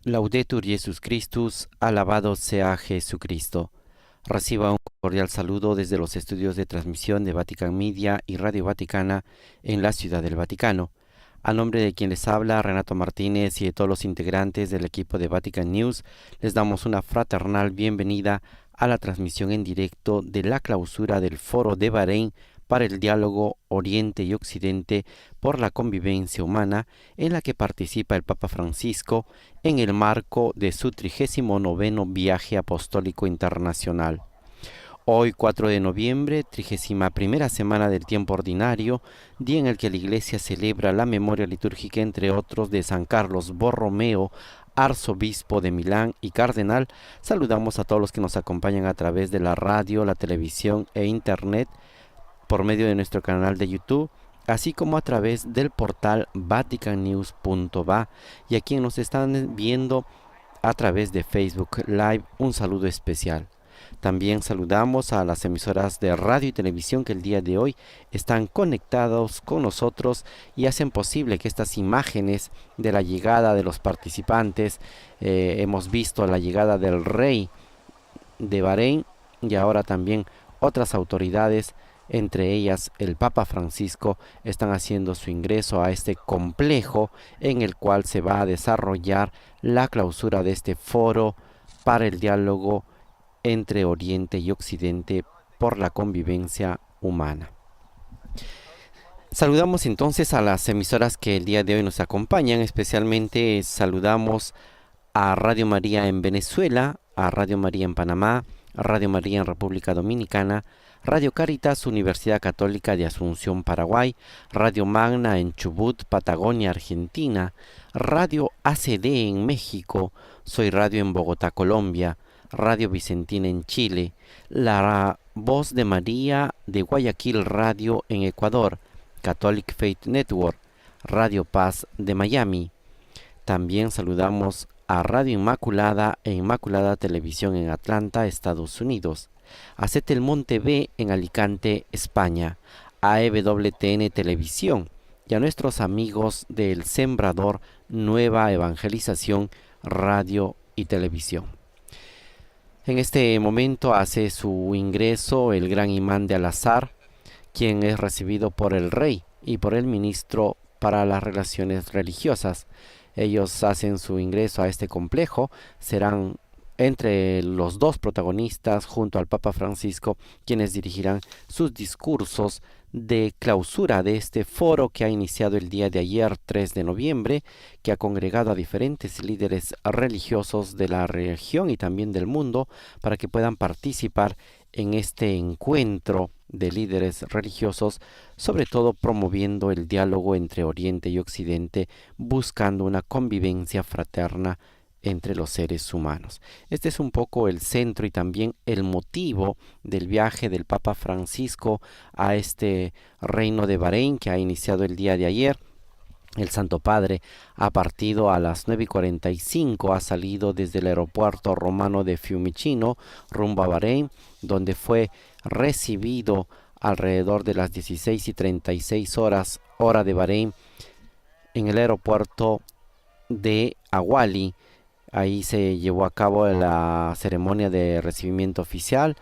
Laudetur Jesus Christus, alabado sea Jesucristo. Reciba un cordial saludo desde los estudios de transmisión de Vatican Media y Radio Vaticana en la Ciudad del Vaticano. A nombre de quien les habla, Renato Martínez, y de todos los integrantes del equipo de Vatican News, les damos una fraternal bienvenida a la transmisión en directo de la clausura del Foro de Bahrein para el diálogo Oriente y Occidente por la convivencia humana, en la que participa el Papa Francisco en el marco de su 39º viaje apostólico internacional. Hoy, 4 de noviembre, 31ª semana del tiempo ordinario, día en el que la Iglesia celebra la memoria litúrgica, entre otros, de San Carlos Borromeo, arzobispo de Milán y cardenal. Saludamos a todos los que nos acompañan a través de la radio, la televisión e internet, por medio de nuestro canal de YouTube, así como a través del portal vaticannews.va, y a quienes nos están viendo a través de Facebook Live, un saludo especial. También saludamos a las emisoras de radio y televisión que el día de hoy están conectados con nosotros y hacen posible que estas imágenes de la llegada de los participantes, hemos visto la llegada del rey de Bahrein y ahora también otras autoridades, entre ellas el Papa Francisco, están haciendo su ingreso a este complejo en el cual se va a desarrollar la clausura de este foro para el diálogo entre Oriente y Occidente por la convivencia humana. Saludamos entonces a las emisoras que el día de hoy nos acompañan. Especialmente saludamos a Radio María en Venezuela, a Radio María en Panamá, a Radio María en República Dominicana, Radio Caritas, Universidad Católica de Asunción, Paraguay, Radio Magna en Chubut, Patagonia, Argentina, Radio ACD en México, Soy Radio en Bogotá, Colombia, Radio Vicentina en Chile, La Voz de María de Guayaquil Radio en Ecuador, Catholic Faith Network, Radio Paz de Miami. También saludamos a Radio Inmaculada e Inmaculada Televisión en Atlanta, Estados Unidos, a Setelmont TV en Alicante, España, a EWTN Televisión y a nuestros amigos del Sembrador Nueva Evangelización Radio y Televisión. En este momento hace su ingreso el gran imán de Al-Azhar, quien es recibido por el rey y por el ministro para las relaciones religiosas. Ellos hacen su ingreso a este complejo, serán entre los dos protagonistas junto al Papa Francisco quienes dirigirán sus discursos de clausura de este foro que ha iniciado el día de ayer, 3 de noviembre, que ha congregado a diferentes líderes religiosos de la región y también del mundo para que puedan participar en este encuentro de líderes religiosos, sobre todo promoviendo el diálogo entre Oriente y Occidente, buscando una convivencia fraterna entre los seres humanos. Este es un poco el centro y también el motivo del viaje del Papa Francisco a este reino de Bahrein, que ha iniciado el día de ayer. El Santo Padre ha partido a las 9:45, ha salido desde el aeropuerto romano de Fiumicino rumbo a Bahrein, donde fue recibido alrededor de las 16:36 horas, hora de Bahrein, en el aeropuerto de Awali. Ahí se llevó a cabo la ceremonia de recibimiento oficial,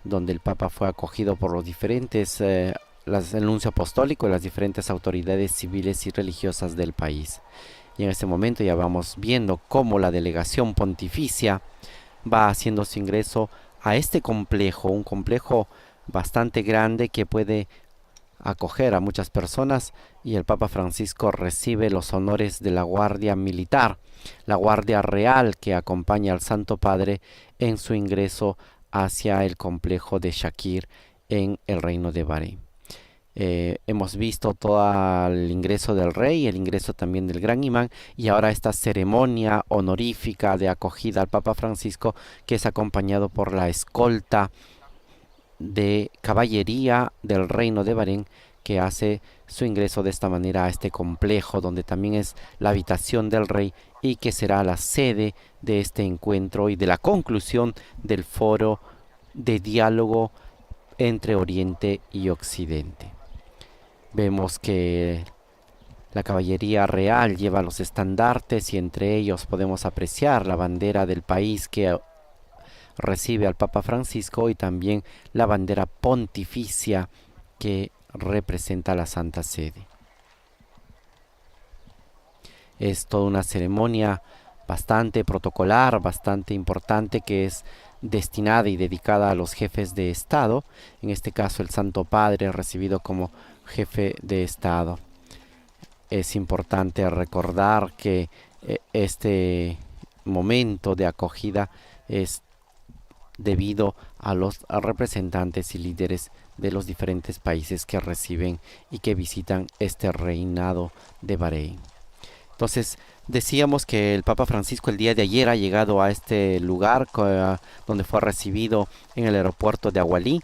donde el Papa fue acogido por los diferentes, el nuncio apostólico y las diferentes autoridades civiles y religiosas del país. Y en este momento ya vamos viendo cómo la delegación pontificia va haciendo su ingreso a este complejo, un complejo bastante grande que puede acoger a muchas personas, y el Papa Francisco recibe los honores de la Guardia Militar, la Guardia Real que acompaña al Santo Padre en su ingreso hacia el complejo de Shakir en el Reino de Bahrein. Hemos visto todo el ingreso del rey, el ingreso también del gran imán, y ahora esta ceremonia honorífica de acogida al Papa Francisco, que es acompañado por la escolta de caballería del Reino de Bahrein, que hace su ingreso de esta manera a este complejo, donde también es la habitación del rey y que será la sede de este encuentro y de la conclusión del foro de diálogo entre Oriente y Occidente. Vemos que La caballería real lleva los estandartes y entre ellos podemos apreciar la bandera del país que recibe al Papa Francisco y también la bandera pontificia que representa la Santa Sede. Es toda una ceremonia bastante protocolar, bastante importante, que es destinada y dedicada a los jefes de Estado, en este caso el Santo Padre recibido como jefe de Estado. Es importante recordar que este momento de acogida es debido a los representantes y líderes de los diferentes países que reciben y que visitan este reinado de Bahrein. Entonces, decíamos que el Papa Francisco el día de ayer ha llegado a este lugar donde fue recibido en el aeropuerto de Agualí.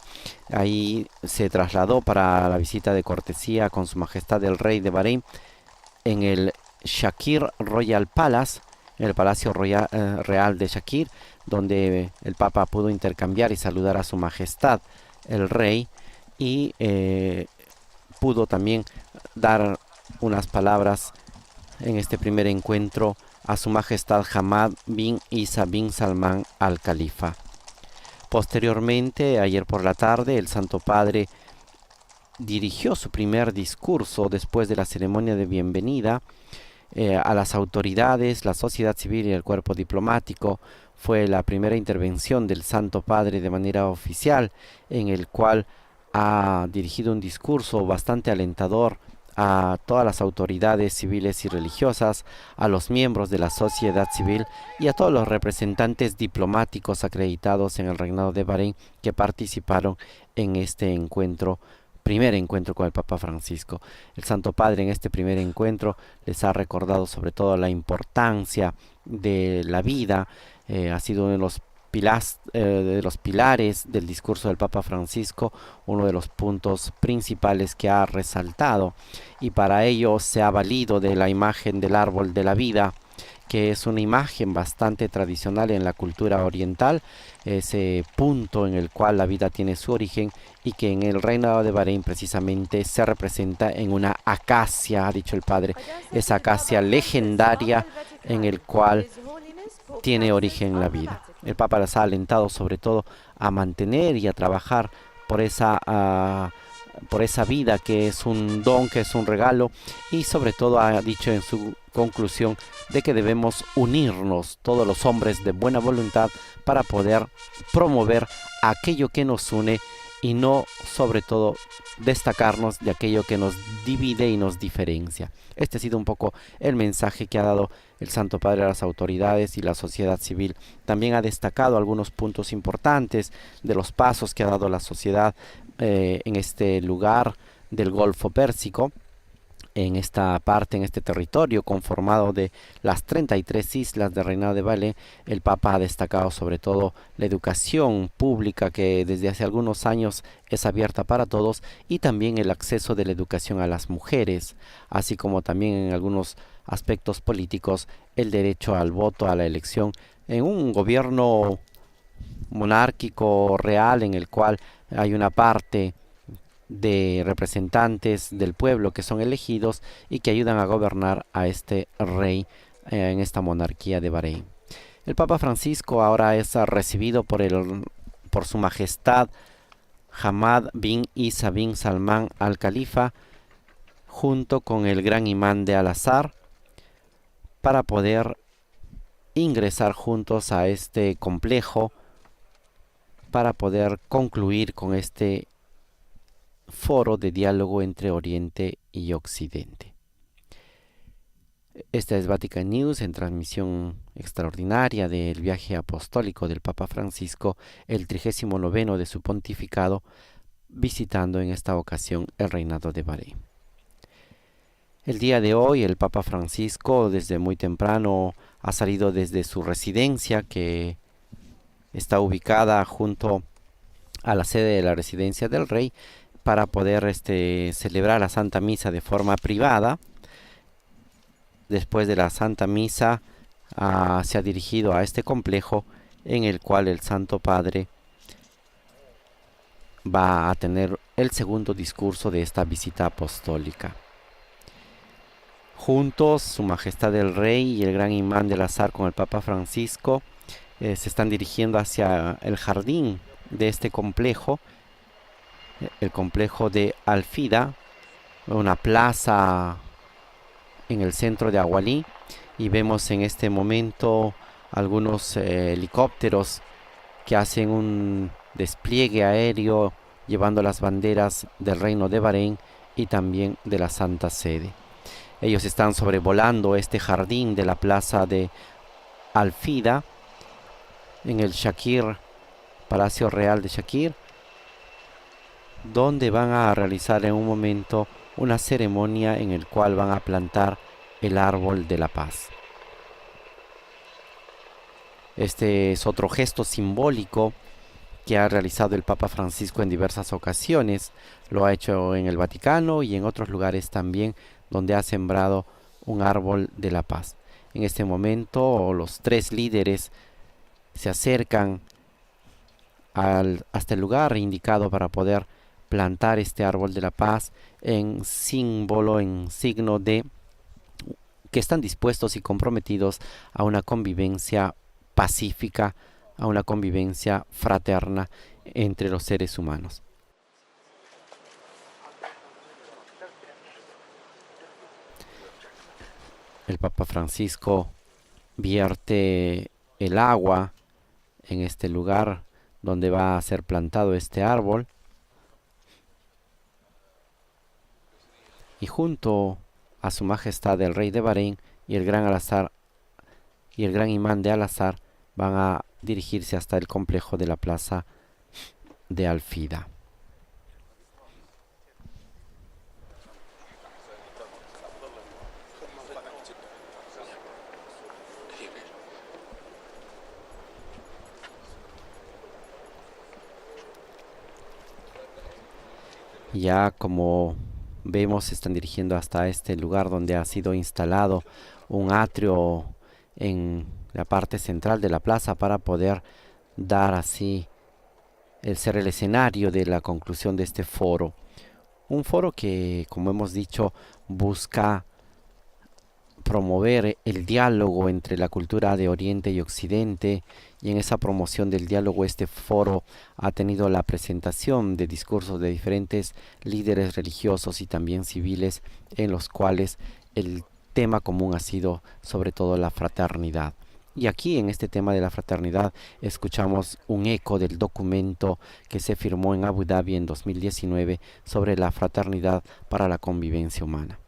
Ahí se trasladó para la visita de cortesía con Su Majestad el Rey de Bahrein en el Shakir Royal Palace, en el Palacio Real de Shakir, donde el Papa pudo intercambiar y saludar a Su Majestad el Rey y pudo también dar unas palabras en este primer encuentro a Su Majestad Hamad bin Isa bin Salman al Califa. Posteriormente, ayer por la tarde, el Santo Padre dirigió su primer discurso después de la ceremonia de bienvenida a las autoridades, la sociedad civil y el cuerpo diplomático. Fue la primera intervención del Santo Padre de manera oficial, en el cual ha dirigido un discurso bastante alentador a todas las autoridades civiles y religiosas, a los miembros de la sociedad civil y a todos los representantes diplomáticos acreditados en el Reinado de Bahrein que participaron en este primer encuentro con el Papa Francisco. El Santo Padre en este primer encuentro les ha recordado sobre todo la importancia de la vida. Ha sido uno de los pilares del discurso del Papa Francisco, uno de los puntos principales que ha resaltado, y para ello se ha valido de la imagen del árbol de la vida, que es una imagen bastante tradicional en la cultura oriental, ese punto en el cual la vida tiene su origen y que en el Reinado de Bahrein precisamente se representa en una acacia, ha dicho el padre, esa acacia legendaria en el cual tiene origen la vida. El Papa les ha alentado sobre todo a mantener y a trabajar por esa vida que es un don, que es un regalo, y sobre todo ha dicho en su conclusión de que debemos unirnos todos los hombres de buena voluntad para poder promover aquello que nos une y no sobre todo destacarnos de aquello que nos divide y nos diferencia. Este ha sido un poco el mensaje que ha dado el Santo Padre a las autoridades y la sociedad civil. También ha destacado algunos puntos importantes de los pasos que ha dado la sociedad en este lugar del Golfo Pérsico, en esta parte, en este territorio conformado de las 33 islas del Reinado de Bahrein. El Papa ha destacado sobre todo la educación pública, que desde hace algunos años es abierta para todos, y también el acceso de la educación a las mujeres, así como también en algunos aspectos políticos el derecho al voto, a la elección, en un gobierno monárquico real en el cual hay una parte de representantes del pueblo que son elegidos y que ayudan a gobernar a este rey en esta monarquía de Bahrein. El Papa Francisco ahora es recibido por Su Majestad Hamad bin Isa bin Salman al Califa, junto con el gran imán de Al-Azhar, para poder ingresar juntos a este complejo, para poder concluir con este foro de diálogo entre Oriente y Occidente. Esta es Vatican News en transmisión extraordinaria del viaje apostólico del Papa Francisco, el 39º de su pontificado, visitando en esta ocasión el Reinado de Bahrein. El día de hoy el Papa Francisco desde muy temprano ha salido desde su residencia, que está ubicada junto a la sede de la residencia del rey, para poder celebrar la Santa Misa de forma privada. Después de la Santa Misa se ha dirigido a este complejo en el cual el Santo Padre va a tener el segundo discurso de esta visita apostólica. Juntos, Su Majestad el Rey y el Gran Imán del Azar con el Papa Francisco se están dirigiendo hacia el jardín de este complejo, el complejo de Alfida, una plaza en el centro de Agualí, y vemos en este momento algunos helicópteros que hacen un despliegue aéreo llevando las banderas del Reino de Bahrein y también de la Santa Sede. Ellos están sobrevolando este jardín de la plaza de Alfida en el Shakir, Palacio Real de Shakir, donde van a realizar en un momento una ceremonia en el cual van a plantar el árbol de la paz. Este es otro gesto simbólico que ha realizado el Papa Francisco en diversas ocasiones. Lo ha hecho en el Vaticano y en otros lugares también, donde ha sembrado un árbol de la paz. En este momento los tres líderes se acercan hasta el lugar indicado para poder plantar este árbol de la paz en símbolo, en signo de que están dispuestos y comprometidos a una convivencia pacífica, a una convivencia fraterna entre los seres humanos. El Papa Francisco vierte el agua en este lugar donde va a ser plantado este árbol, y junto a Su Majestad el Rey de Bahrein y el Gran Al-Azhar y el Gran Imán de Al-Azhar van a dirigirse hasta el complejo de la plaza de Alfida. Ya como vemos, se están dirigiendo hasta este lugar donde ha sido instalado un atrio en la parte central de la plaza para poder dar así ser el escenario de la conclusión de este foro. Un foro que, como hemos dicho, busca promover el diálogo entre la cultura de Oriente y Occidente, y en esa promoción del diálogo este foro ha tenido la presentación de discursos de diferentes líderes religiosos y también civiles, en los cuales el tema común ha sido sobre todo la fraternidad. Y aquí en este tema de la fraternidad escuchamos un eco del documento que se firmó en Abu Dhabi en 2019 sobre la fraternidad para la convivencia humana.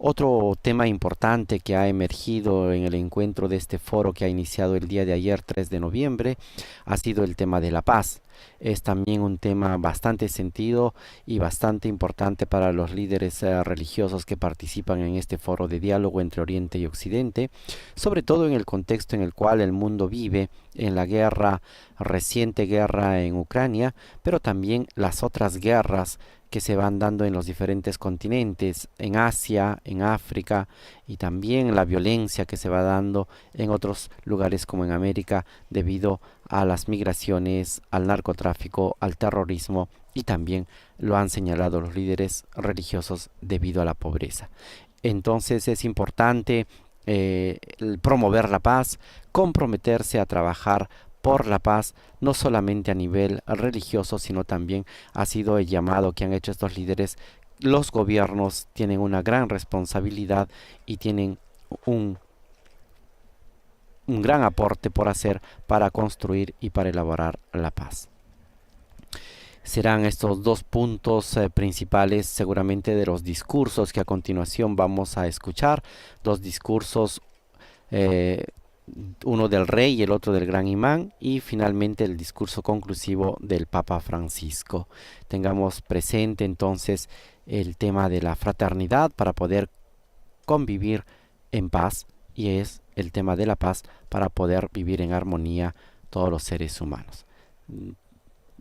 Otro tema importante que ha emergido en el encuentro de este foro que ha iniciado el día de ayer, 3 de noviembre, ha sido el tema de la paz. Es también un tema bastante sentido y bastante importante para los líderes religiosos que participan en este foro de diálogo entre Oriente y Occidente, sobre todo en el contexto en el cual el mundo vive, en la reciente guerra en Ucrania, pero también las otras guerras que se van dando en los diferentes continentes, en Asia, en África, y también la violencia que se va dando en otros lugares como en América debido a las migraciones, al narcotráfico, al terrorismo, y también lo han señalado los líderes religiosos debido a la pobreza. Entonces es importante promover la paz, comprometerse a trabajar por la paz, no solamente a nivel religioso, sino también ha sido el llamado que han hecho estos líderes. Los gobiernos tienen una gran responsabilidad y tienen un gran aporte por hacer para construir y para elaborar la paz. Serán estos dos puntos principales seguramente de los discursos que a continuación vamos a escuchar, dos discursos, uno del rey y el otro del gran imán, y finalmente el discurso conclusivo del Papa Francisco. Tengamos presente entonces el tema de la fraternidad para poder convivir en paz, y es el tema de la paz para poder vivir en armonía todos los seres humanos.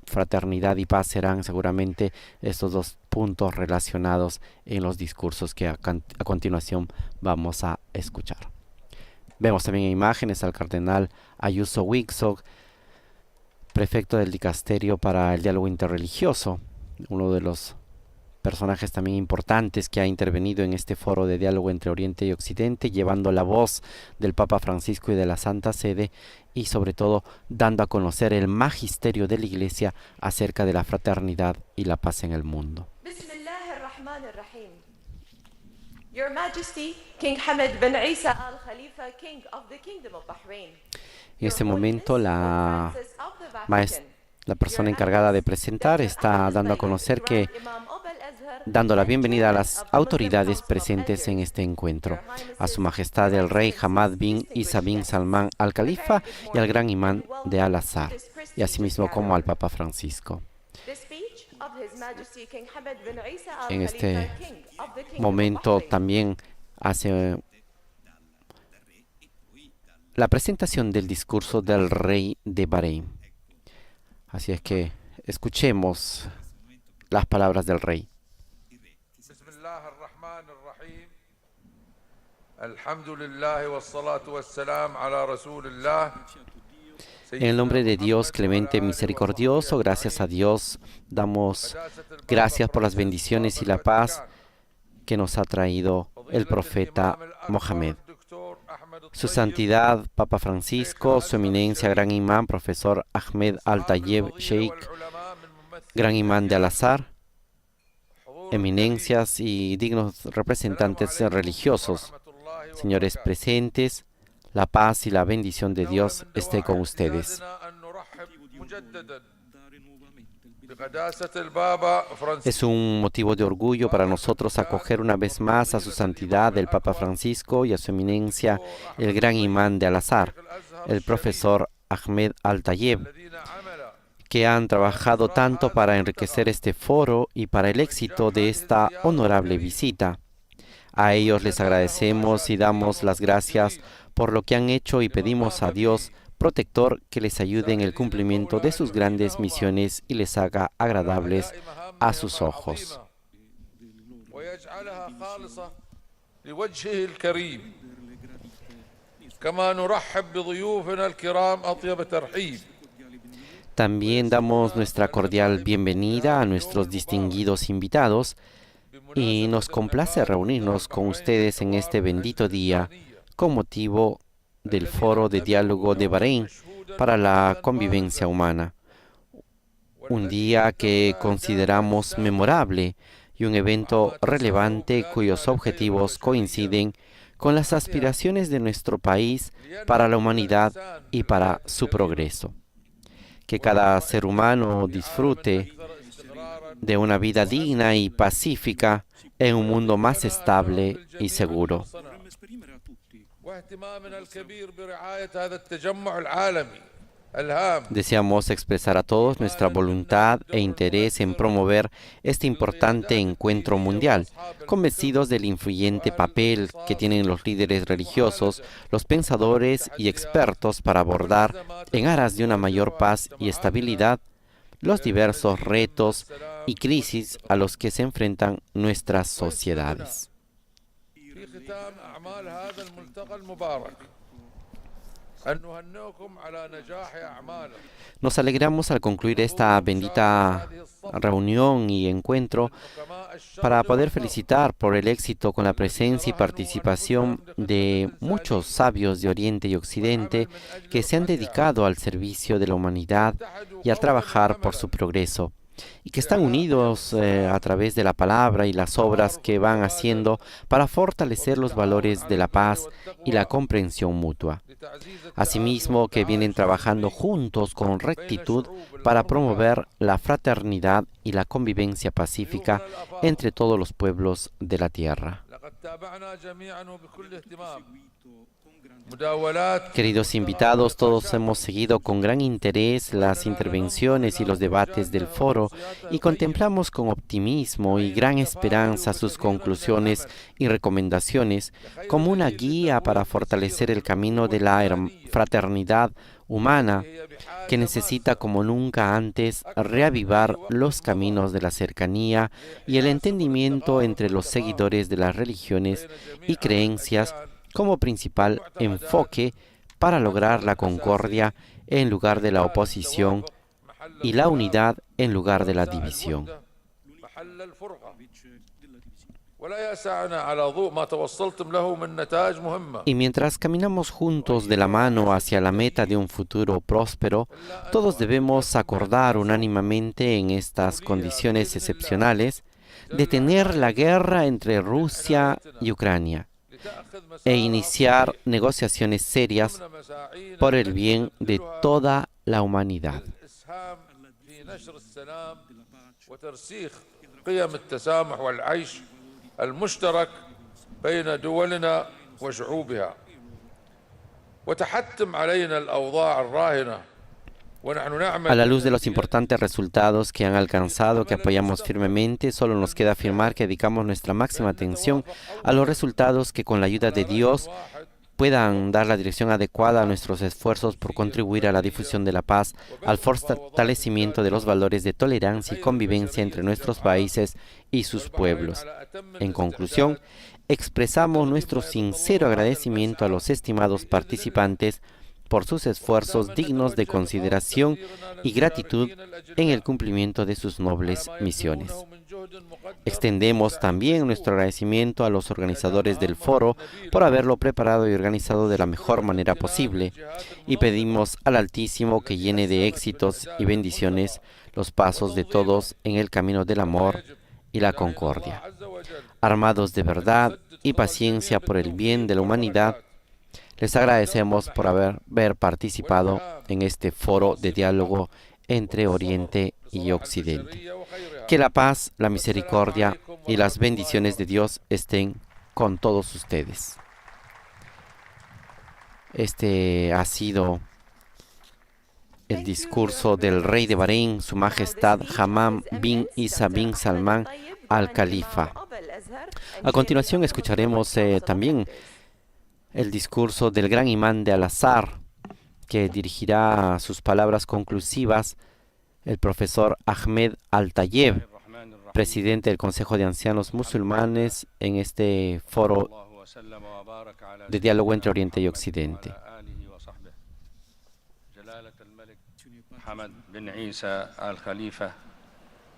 Fraternidad y paz serán seguramente estos dos puntos relacionados en los discursos que a continuación vamos a escuchar. Vemos también en imágenes al cardenal Ayuso Wixog, prefecto del Dicasterio para el Diálogo Interreligioso, uno de los personajes también importantes que ha intervenido en este foro de diálogo entre Oriente y Occidente, llevando la voz del Papa Francisco y de la Santa Sede y sobre todo dando a conocer el magisterio de la Iglesia acerca de la fraternidad y la paz en el mundo. Your Majesty, King Hamad bin Isa Al Khalifa, King of the Kingdom of Bahrain. En este momento la persona encargada de presentar está dando a conocer que dando la bienvenida a las autoridades presentes en este encuentro, a Su Majestad el Rey Hamad bin Isa bin Salman Al Khalifa y al Gran Imán de Al-Azhar, y asimismo como al Papa Francisco. En este momento también hace la presentación del discurso del rey de Bahrein. Así es que escuchemos las palabras del rey. En el nombre de Dios clemente misericordioso, gracias a Dios, damos gracias por las bendiciones y la paz que nos ha traído el profeta Mohammed. Su Santidad Papa Francisco, Su Eminencia Gran Imán, Profesor Ahmed Al-Tayeb Sheikh, Gran Imán de Al-Azhar, eminencias y dignos representantes religiosos, señores presentes, la paz y la bendición de Dios esté con ustedes. Es un motivo de orgullo para nosotros acoger una vez más a Su Santidad el Papa Francisco y a Su Eminencia el Gran Imán de Al-Azhar, el profesor Ahmed Al-Tayeb, que han trabajado tanto para enriquecer este foro y para el éxito de esta honorable visita. A ellos les agradecemos y damos las gracias por lo que han hecho y pedimos a Dios protector que les ayude en el cumplimiento de sus grandes misiones y les haga agradables a sus ojos. También damos nuestra cordial bienvenida a nuestros distinguidos invitados y nos complace reunirnos con ustedes en este bendito día con motivo del Foro de Diálogo de Bahrein para la Convivencia Humana. Un día que consideramos memorable y un evento relevante cuyos objetivos coinciden con las aspiraciones de nuestro país para la humanidad y para su progreso. Que cada ser humano disfrute de una vida digna y pacífica en un mundo más estable y seguro. Deseamos expresar a todos nuestra voluntad e interés en promover este importante encuentro mundial, convencidos del influyente papel que tienen los líderes religiosos, los pensadores y expertos para abordar, en aras de una mayor paz y estabilidad, los diversos retos y crisis a los que se enfrentan nuestras sociedades. Nos alegramos al concluir esta bendita reunión y encuentro para poder felicitar por el éxito con la presencia y participación de muchos sabios de Oriente y Occidente que se han dedicado al servicio de la humanidad y a trabajar por su progreso, y que están unidos a través de la palabra y las obras que van haciendo para fortalecer los valores de la paz y la comprensión mutua. Asimismo, que vienen trabajando juntos con rectitud para promover la fraternidad y la convivencia pacífica entre todos los pueblos de la tierra. Queridos invitados, todos hemos seguido con gran interés las intervenciones y los debates del foro y contemplamos con optimismo y gran esperanza sus conclusiones y recomendaciones como una guía para fortalecer el camino de la fraternidad humana que necesita como nunca antes reavivar los caminos de la cercanía y el entendimiento entre los seguidores de las religiones y creencias como principal enfoque para lograr la concordia en lugar de la oposición y la unidad en lugar de la división. Y mientras caminamos juntos de la mano hacia la meta de un futuro próspero, todos debemos acordar unánimemente en estas condiciones excepcionales detener la guerra entre Rusia y Ucrania e iniciar negociaciones serias por el bien de toda la humanidad. A la luz de los importantes resultados que han alcanzado, que apoyamos firmemente, solo nos queda afirmar que dedicamos nuestra máxima atención a los resultados que con la ayuda de Dios puedan dar la dirección adecuada a nuestros esfuerzos por contribuir a la difusión de la paz, al fortalecimiento de los valores de tolerancia y convivencia entre nuestros países y sus pueblos. En conclusión, expresamos nuestro sincero agradecimiento a los estimados participantes por sus esfuerzos dignos de consideración y gratitud en el cumplimiento de sus nobles misiones. Extendemos también nuestro agradecimiento a los organizadores del foro por haberlo preparado y organizado de la mejor manera posible y pedimos al Altísimo que llene de éxitos y bendiciones los pasos de todos en el camino del amor y la concordia. Armados de verdad y paciencia por el bien de la humanidad, les agradecemos por haber participado en este foro de diálogo entre Oriente y Occidente. Que la paz, la misericordia y las bendiciones de Dios estén con todos ustedes. Este ha sido el discurso del rey de Bahrein, Su Majestad Hammam bin Isa bin Salman al-Khalifa. A continuación escucharemos también el discurso del gran imán de Al-Azhar, que dirigirá sus palabras conclusivas el profesor Ahmed Al-Tayeb, presidente del Consejo de Ancianos Musulmanes en este foro de diálogo entre Oriente y Occidente. Hamad bin Isa al-Khalifa,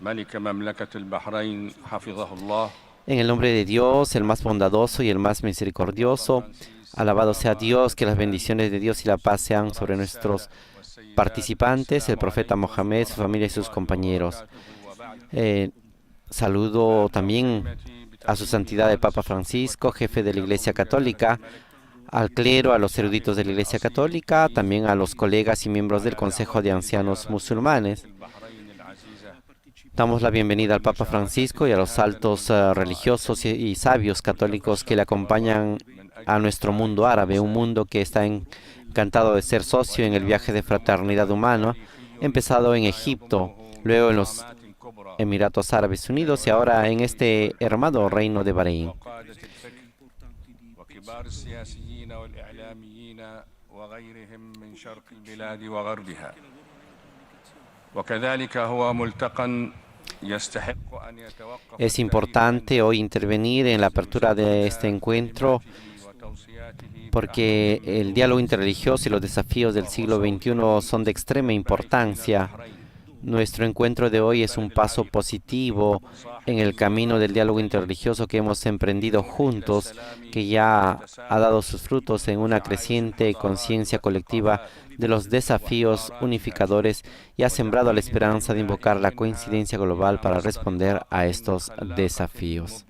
Malik Mamlakat al-Bahrain, hafidhahullah. En el nombre de Dios, el más bondadoso y el más misericordioso, alabado sea Dios, que las bendiciones de Dios y la paz sean sobre nuestros participantes, el profeta Mohammed, su familia y sus compañeros. Saludo también a su santidad el Papa Francisco, jefe de la Iglesia Católica, al clero, a los eruditos de la Iglesia Católica, también a los colegas y miembros del Consejo de Ancianos Musulmanes. Damos la bienvenida al Papa Francisco y a los altos religiosos y sabios católicos que le acompañan a nuestro mundo árabe, un mundo que está encantado de ser socio en el viaje de fraternidad humana, empezado en Egipto, luego en los Emiratos Árabes Unidos y ahora en este hermano reino de Bahrein. Es importante hoy intervenir en la apertura de este encuentro porque el diálogo interreligioso y los desafíos del siglo XXI son de extrema importancia. Nuestro encuentro de hoy es un paso positivo en el camino del diálogo interreligioso que hemos emprendido juntos, que ya ha dado sus frutos en una creciente conciencia colectiva de los desafíos unificadores y ha sembrado la esperanza de invocar la coincidencia global para responder a estos desafíos.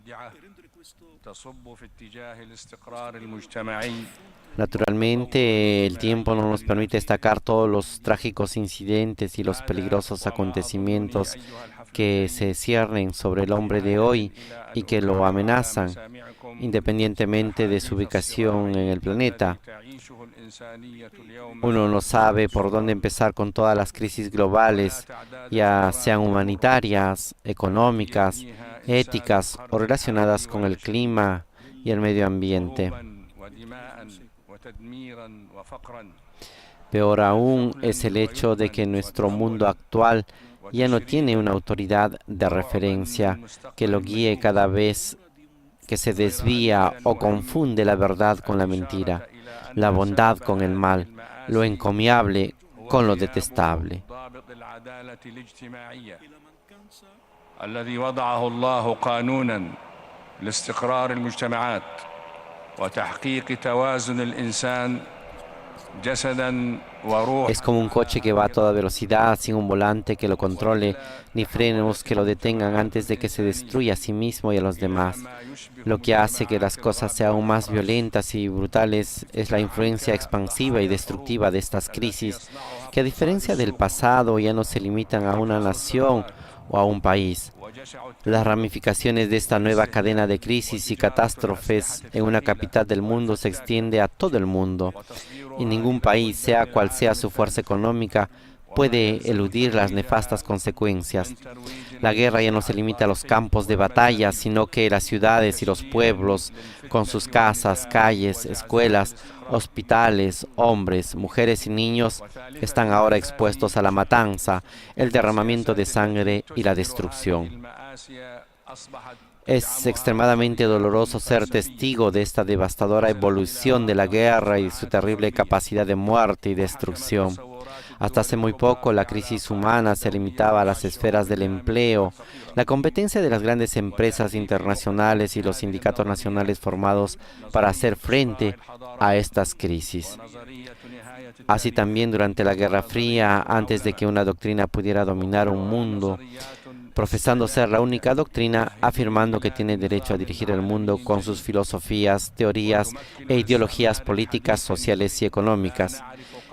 Naturalmente, el tiempo no nos permite destacar todos los trágicos incidentes y los peligrosos acontecimientos que se ciernen sobre el hombre de hoy y que lo amenazan, independientemente de su ubicación en el planeta. Uno no sabe por dónde empezar con todas las crisis globales, ya sean humanitarias, económicas, éticas o relacionadas con el clima y el medio ambiente. Peor aún es el hecho de que nuestro mundo actual ya no tiene una autoridad de referencia que lo guíe cada vez que se desvía o confunde la verdad con la mentira, la bondad con el mal, lo encomiable con lo detestable. الذي وضعه الله قانونا لاستقرار المجتمعات وتحقيق توازن الإنسان جسدا وروح. Es como un coche que va a toda velocidad, sin un volante que lo controle, ni frenos que lo detengan antes de que se destruya a sí mismo y a los demás. Lo que hace que las cosas sean aún más violentas y brutales es la influencia expansiva y destructiva de estas crisis, que a diferencia del pasado ya no se limitan a una nación o a un país. Las ramificaciones de esta nueva cadena de crisis y catástrofes en una capital del mundo se extiende a todo el mundo. Y ningún país, sea cual sea su fuerza económica, puede eludir las nefastas consecuencias. La guerra ya no se limita a los campos de batalla, sino que las ciudades y los pueblos, con sus casas, calles, escuelas, hospitales, hombres, mujeres y niños, están ahora expuestos a la matanza, el derramamiento de sangre y la destrucción. Es extremadamente doloroso ser testigo de esta devastadora evolución de la guerra y su terrible capacidad de muerte y destrucción. Hasta hace muy poco, la crisis humana se limitaba a las esferas del empleo, la competencia de las grandes empresas internacionales y los sindicatos nacionales formados para hacer frente a estas crisis. Así también durante la Guerra Fría, antes de que una doctrina pudiera dominar un mundo, profesando ser la única doctrina, afirmando que tiene derecho a dirigir el mundo con sus filosofías, teorías e ideologías políticas, sociales y económicas.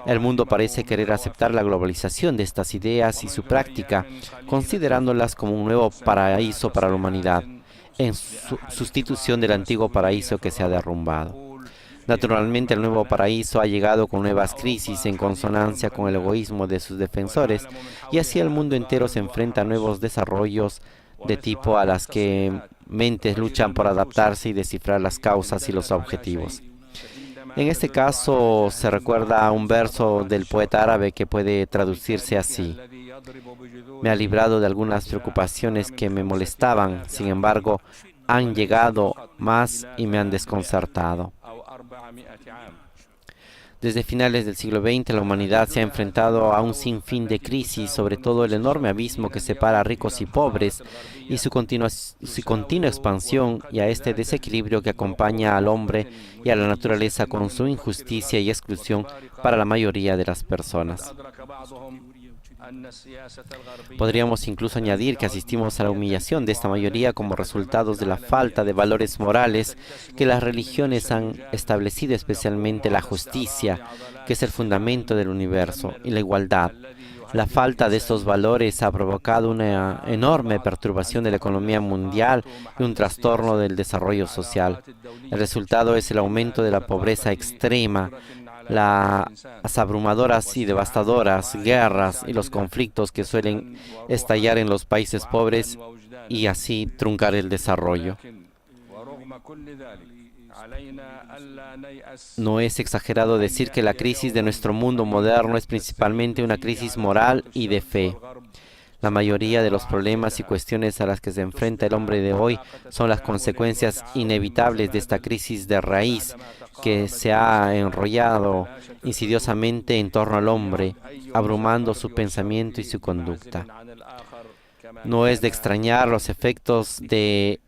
El mundo parece querer aceptar la globalización de estas ideas y su práctica, considerándolas como un nuevo paraíso para la humanidad, en sustitución del antiguo paraíso que se ha derrumbado. Naturalmente, el nuevo paraíso ha llegado con nuevas crisis en consonancia con el egoísmo de sus defensores, y así el mundo entero se enfrenta a nuevos desarrollos de tipo a las que mentes luchan por adaptarse y descifrar las causas y los objetivos. En este caso se recuerda a un verso del poeta árabe que puede traducirse así: me ha librado de algunas preocupaciones que me molestaban, sin embargo, han llegado más y me han desconcertado. Desde finales del siglo XX, la humanidad se ha enfrentado a un sinfín de crisis, sobre todo el enorme abismo que separa a ricos y pobres, y su continua expansión, y a este desequilibrio que acompaña al hombre y a la naturaleza con su injusticia y exclusión para la mayoría de las personas. Podríamos incluso añadir que asistimos a la humillación de esta mayoría como resultados de la falta de valores morales que las religiones han establecido, especialmente la justicia, que es el fundamento del universo, y la igualdad. La falta de estos valores ha provocado una enorme perturbación de la economía mundial y un trastorno del desarrollo social. El resultado es el aumento de la pobreza extrema, las abrumadoras y devastadoras guerras y los conflictos que suelen estallar en los países pobres y así truncar el desarrollo. No es exagerado decir que la crisis de nuestro mundo moderno es principalmente una crisis moral y de fe. La mayoría de los problemas y cuestiones a las que se enfrenta el hombre de hoy son las consecuencias inevitables de esta crisis de raíz que se ha enrollado insidiosamente en torno al hombre, abrumando su pensamiento y su conducta. No es de extrañar los efectos de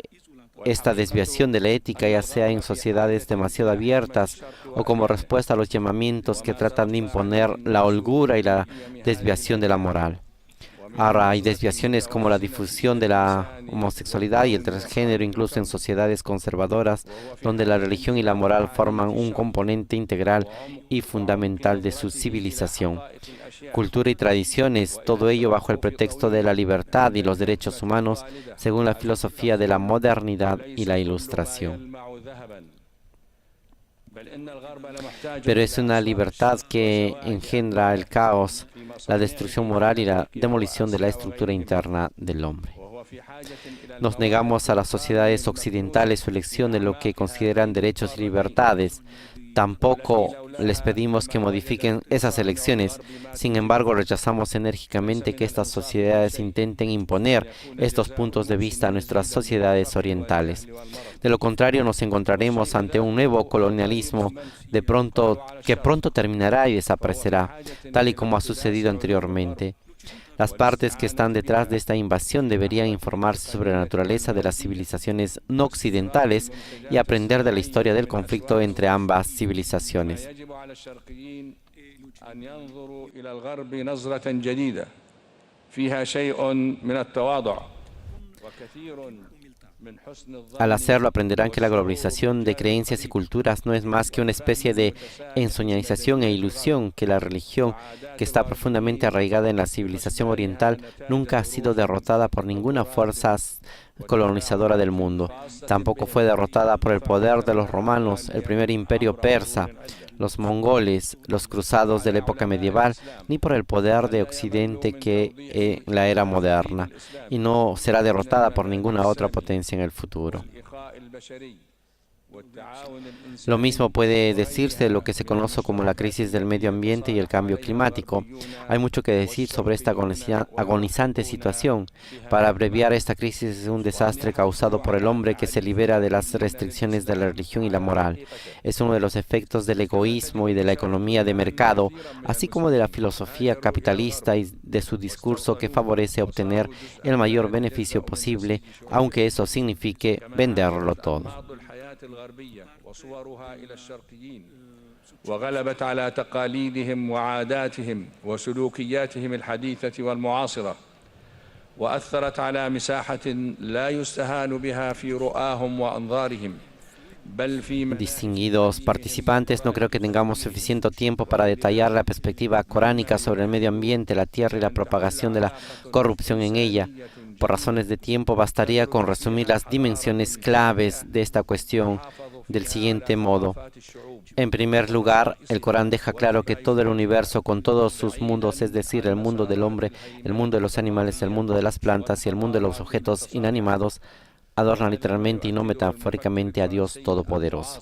esta desviación de la ética, ya sea en sociedades demasiado abiertas o como respuesta a los llamamientos que tratan de imponer la holgura y la desviación de la moral. Ahora hay desviaciones como la difusión de la homosexualidad y el transgénero, incluso en sociedades conservadoras, donde la religión y la moral forman un componente integral y fundamental de su civilización. Cultura y tradiciones, todo ello bajo el pretexto de la libertad y los derechos humanos, según la filosofía de la modernidad y la ilustración. Pero es una libertad que engendra el caos, la destrucción moral y la demolición de la estructura interna del hombre. Nos negamos a las sociedades occidentales su elección de lo que consideran derechos y libertades. Tampoco les pedimos que modifiquen esas elecciones. Sin embargo, rechazamos enérgicamente que estas sociedades intenten imponer estos puntos de vista a nuestras sociedades orientales. De lo contrario, nos encontraremos ante un nuevo colonialismo que pronto terminará y desaparecerá, tal y como ha sucedido anteriormente. Las partes que están detrás de esta invasión deberían informarse sobre la naturaleza de las civilizaciones no occidentales y aprender de la historia del conflicto entre ambas civilizaciones. Al hacerlo, aprenderán que la globalización de creencias y culturas no es más que una especie de ensoñación e ilusión, que la religión, que está profundamente arraigada en la civilización oriental, nunca ha sido derrotada por ninguna fuerza colonizadora del mundo. Tampoco fue derrotada por el poder de los romanos, el primer imperio persa, los mongoles, los cruzados de la época medieval, ni por el poder de Occidente que en la era moderna, y no será derrotada por ninguna otra potencia en el futuro. Lo mismo puede decirse de lo que se conoce como la crisis del medio ambiente y el cambio climático. Hay mucho que decir sobre esta agonizante situación. Para abreviar, esta crisis es un desastre causado por el hombre que se libera de las restricciones de la religión y la moral. Es uno de los efectos del egoísmo y de la economía de mercado, así como de la filosofía capitalista y de su discurso que favorece obtener el mayor beneficio posible, aunque eso signifique venderlo todo. الغربية وصورها إلى الشرقيين وغلبت على تقاليدهم وعاداتهم وسلوكياتهم الحديثة والمعاصرة وأثرت على مساحة لا يستهان بها في رؤاهم وأنظارهم. Distinguidos participantes, no creo que tengamos suficiente tiempo para detallar la perspectiva coránica sobre el medio ambiente, la tierra y la propagación de la corrupción en ella. Por razones de tiempo, bastaría con resumir las dimensiones claves de esta cuestión del siguiente modo. En primer lugar, el Corán deja claro que todo el universo, con todos sus mundos, es decir, el mundo del hombre, el mundo de los animales, el mundo de las plantas y el mundo de los objetos inanimados, adorna literalmente y no metafóricamente a Dios Todopoderoso.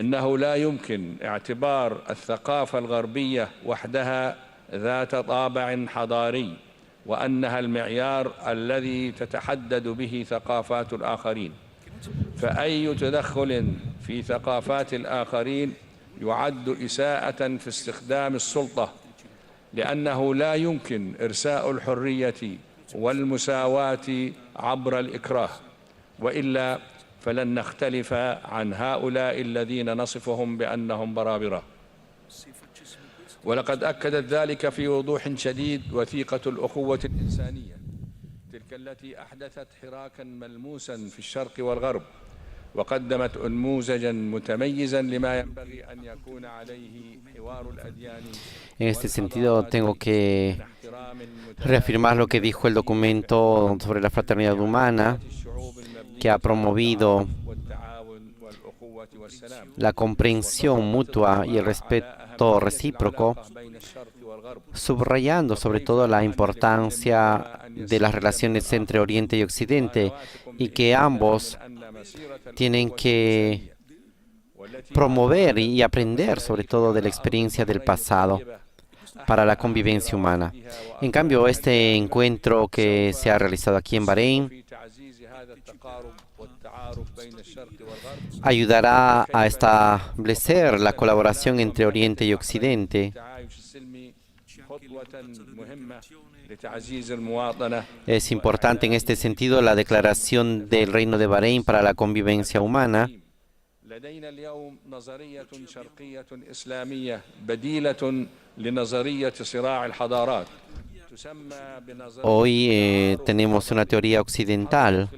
إنه لا يمكن اعتبار الثقافة الغربية وحدها ذات طابع حضاري وأنها المعيار الذي تتحدد به ثقافات الآخرين فأي تدخل في ثقافات الآخرين يعد إساءة في استخدام السلطة لأنه لا يمكن إرساء الحرية والمساواة عبر الإكراه وإلا فلن نختلف عن هؤلاء الذين نصفهم بأنهم برابرة ولقد أكدت ذلك في وضوح شديد وثيقة الأخوة الإنسانية تلك التي أحدثت حراكا ملموسا في الشرق والغرب وقدمت نموذجا متميزا لما ينبغي أن يكون عليه حوار الأديان. En este sentido, tengo que reafirmar lo que dijo el documento sobre la fraternidad humana, que ha promovido la comprensión mutua y el respeto recíproco, subrayando sobre todo la importancia de las relaciones entre Oriente y Occidente, y que ambos tienen que promover y aprender sobre todo de la experiencia del pasado para la convivencia humana. En cambio, este encuentro que se ha realizado aquí en Bahrein ayudará a establecer la colaboración entre Oriente y Occidente. Es importante en este sentido la declaración del Reino de Bahrein para la convivencia humana. Hoy tenemos una teoría occidental.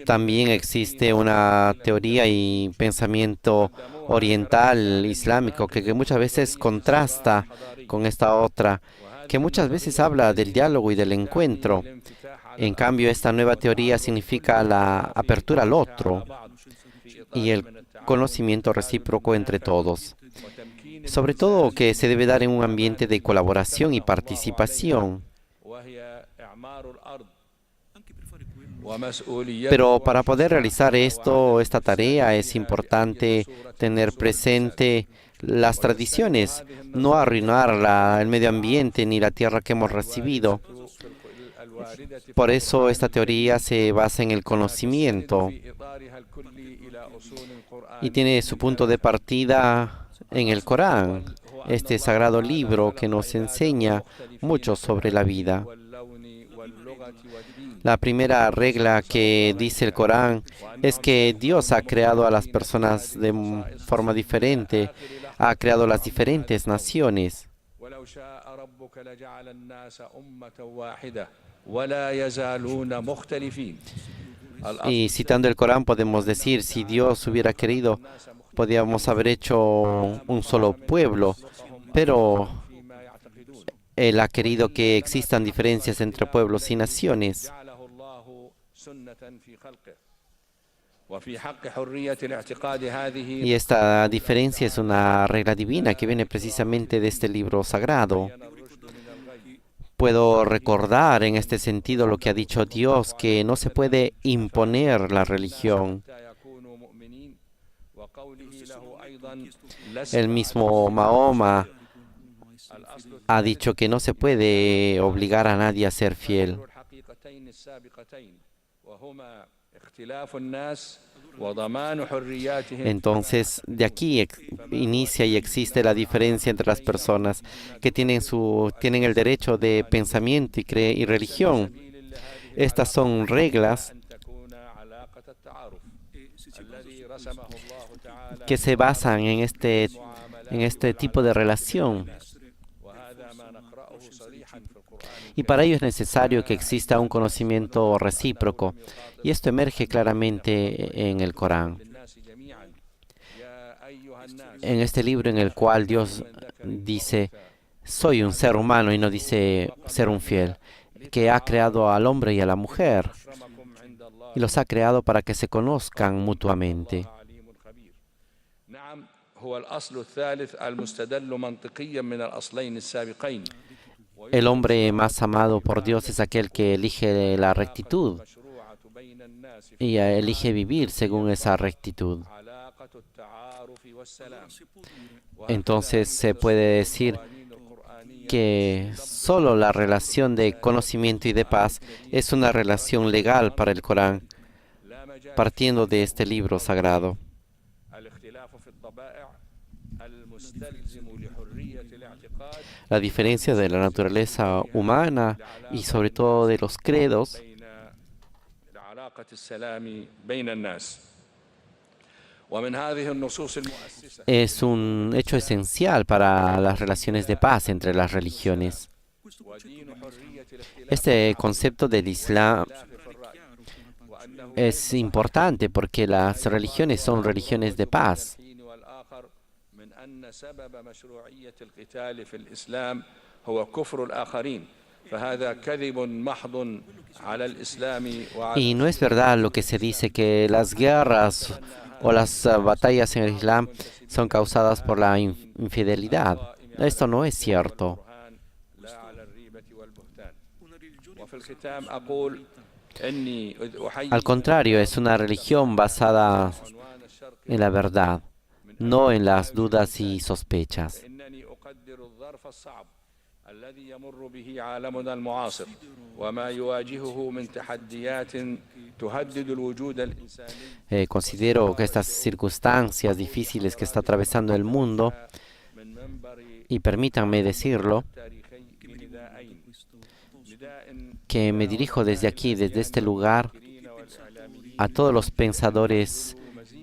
También existe una teoría y pensamiento oriental islámico que muchas veces contrasta con esta otra, que muchas veces habla del diálogo y del encuentro. En cambio, esta nueva teoría significa la apertura al otro y el conocimiento recíproco entre todos. Sobre todo que se debe dar en un ambiente de colaboración y participación. Pero para poder realizar esta tarea es importante tener presente las tradiciones, no arruinar el medio ambiente ni la tierra que hemos recibido. Por eso esta teoría se basa en el conocimiento. y tiene su punto de partida en el Corán, este sagrado libro que nos enseña mucho sobre la vida. La primera regla que dice el Corán es que Dios ha creado a las personas de forma diferente, ha creado las diferentes naciones. Y citando el Corán podemos decir, si Dios hubiera querido, podríamos haber hecho un solo pueblo, pero Él ha querido que existan diferencias entre pueblos y naciones. Y esta diferencia es una regla divina que viene precisamente de este libro sagrado. Puedo recordar en este sentido lo que ha dicho Dios, que no se puede imponer la religión. El mismo Mahoma ha dicho que no se puede obligar a nadie a ser fiel. Entonces, de aquí inicia y existe la diferencia entre las personas que tienen el derecho de pensamiento y religión. Estas son reglas que se basan en este tipo de relación. Y para ello es necesario que exista un conocimiento recíproco. Y esto emerge claramente en el Corán. En este libro en el cual Dios dice, soy un ser humano y no dice ser un fiel, que ha creado al hombre y a la mujer. Y los ha creado para que se conozcan mutuamente. El hombre más amado por Dios es aquel que elige la rectitud y elige vivir según esa rectitud. Entonces se puede decir que solo la relación de conocimiento y de paz es una relación legal para el Corán, partiendo de este libro sagrado. La diferencia de la naturaleza humana y sobre todo de los credos es un hecho esencial para las relaciones de paz entre las religiones. Este concepto del Islam es importante porque las religiones son religiones de paz. Y no es verdad lo que se dice que las guerras o las batallas en el Islam son causadas por la infidelidad. Esto no es cierto. Al contrario, es una religión basada en la verdad, no en las dudas y sospechas. Considero que estas circunstancias difíciles que está atravesando el mundo, y permítanme decirlo, que me dirijo desde aquí, desde este lugar, a todos los pensadores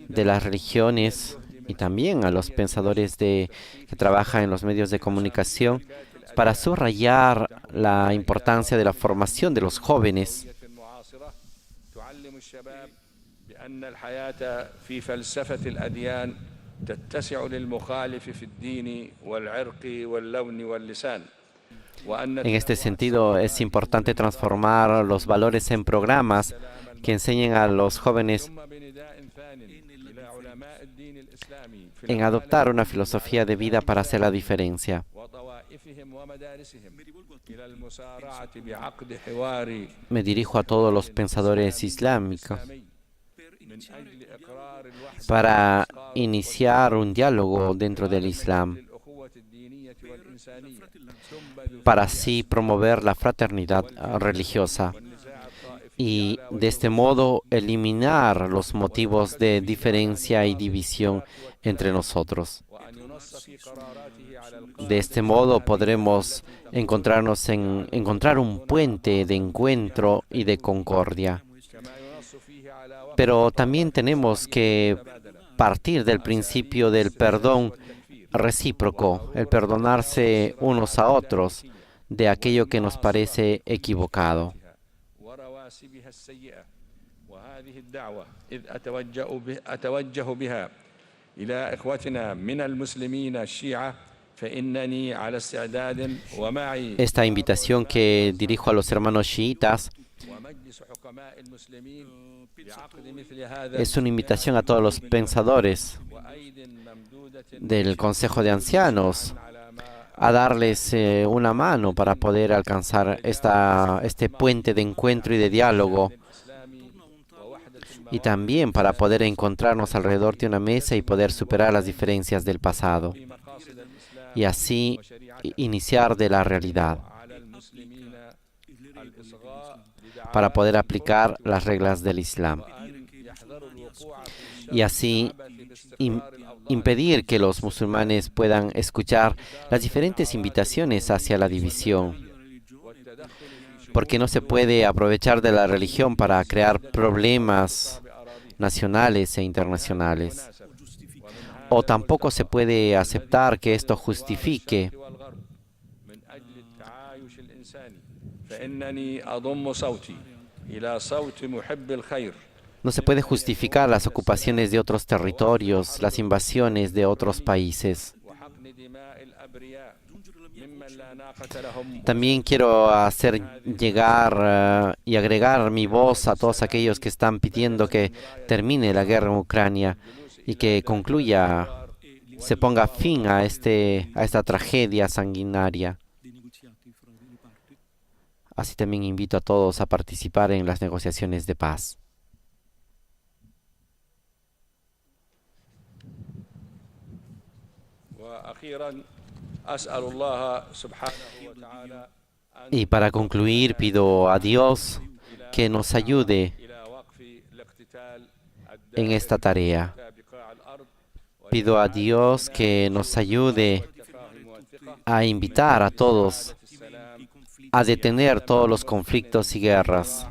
de las religiones y también a los pensadores que trabajan en los medios de comunicación, para subrayar la importancia de la formación de los jóvenes. En este sentido, es importante transformar los valores en programas que enseñen a los jóvenes en adoptar una filosofía de vida para hacer la diferencia. Me dirijo a todos los pensadores islámicos para iniciar un diálogo dentro del Islam, para así promover la fraternidad religiosa y de este modo eliminar los motivos de diferencia y división entre nosotros. De este modo podremos encontrar un puente de encuentro y de concordia. Pero también tenemos que partir del principio del perdón recíproco, el perdonarse unos a otros de aquello que nos parece equivocado. Esta invitación que dirijo a los hermanos chiitas es una invitación a todos los pensadores del Consejo de Ancianos a darles una mano para poder alcanzar este puente de encuentro y de diálogo, y también para poder encontrarnos alrededor de una mesa y poder superar las diferencias del pasado y así iniciar de la realidad para poder aplicar las reglas del Islam y así impedir que los musulmanes puedan escuchar las diferentes invitaciones hacia la división, porque no se puede aprovechar de la religión para crear problemas nacionales e internacionales, o tampoco se puede aceptar que esto justifique no se puede justificar las ocupaciones de otros territorios, las invasiones de otros países. También quiero hacer llegar y agregar mi voz a todos aquellos que están pidiendo que termine la guerra en Ucrania y que concluya, se ponga fin a esta tragedia sanguinaria. Así también invito a todos a participar en las negociaciones de paz. Y para concluir, pido a Dios que nos ayude en esta tarea. Pido a Dios que nos ayude a invitar a todos a detener todos los conflictos y guerras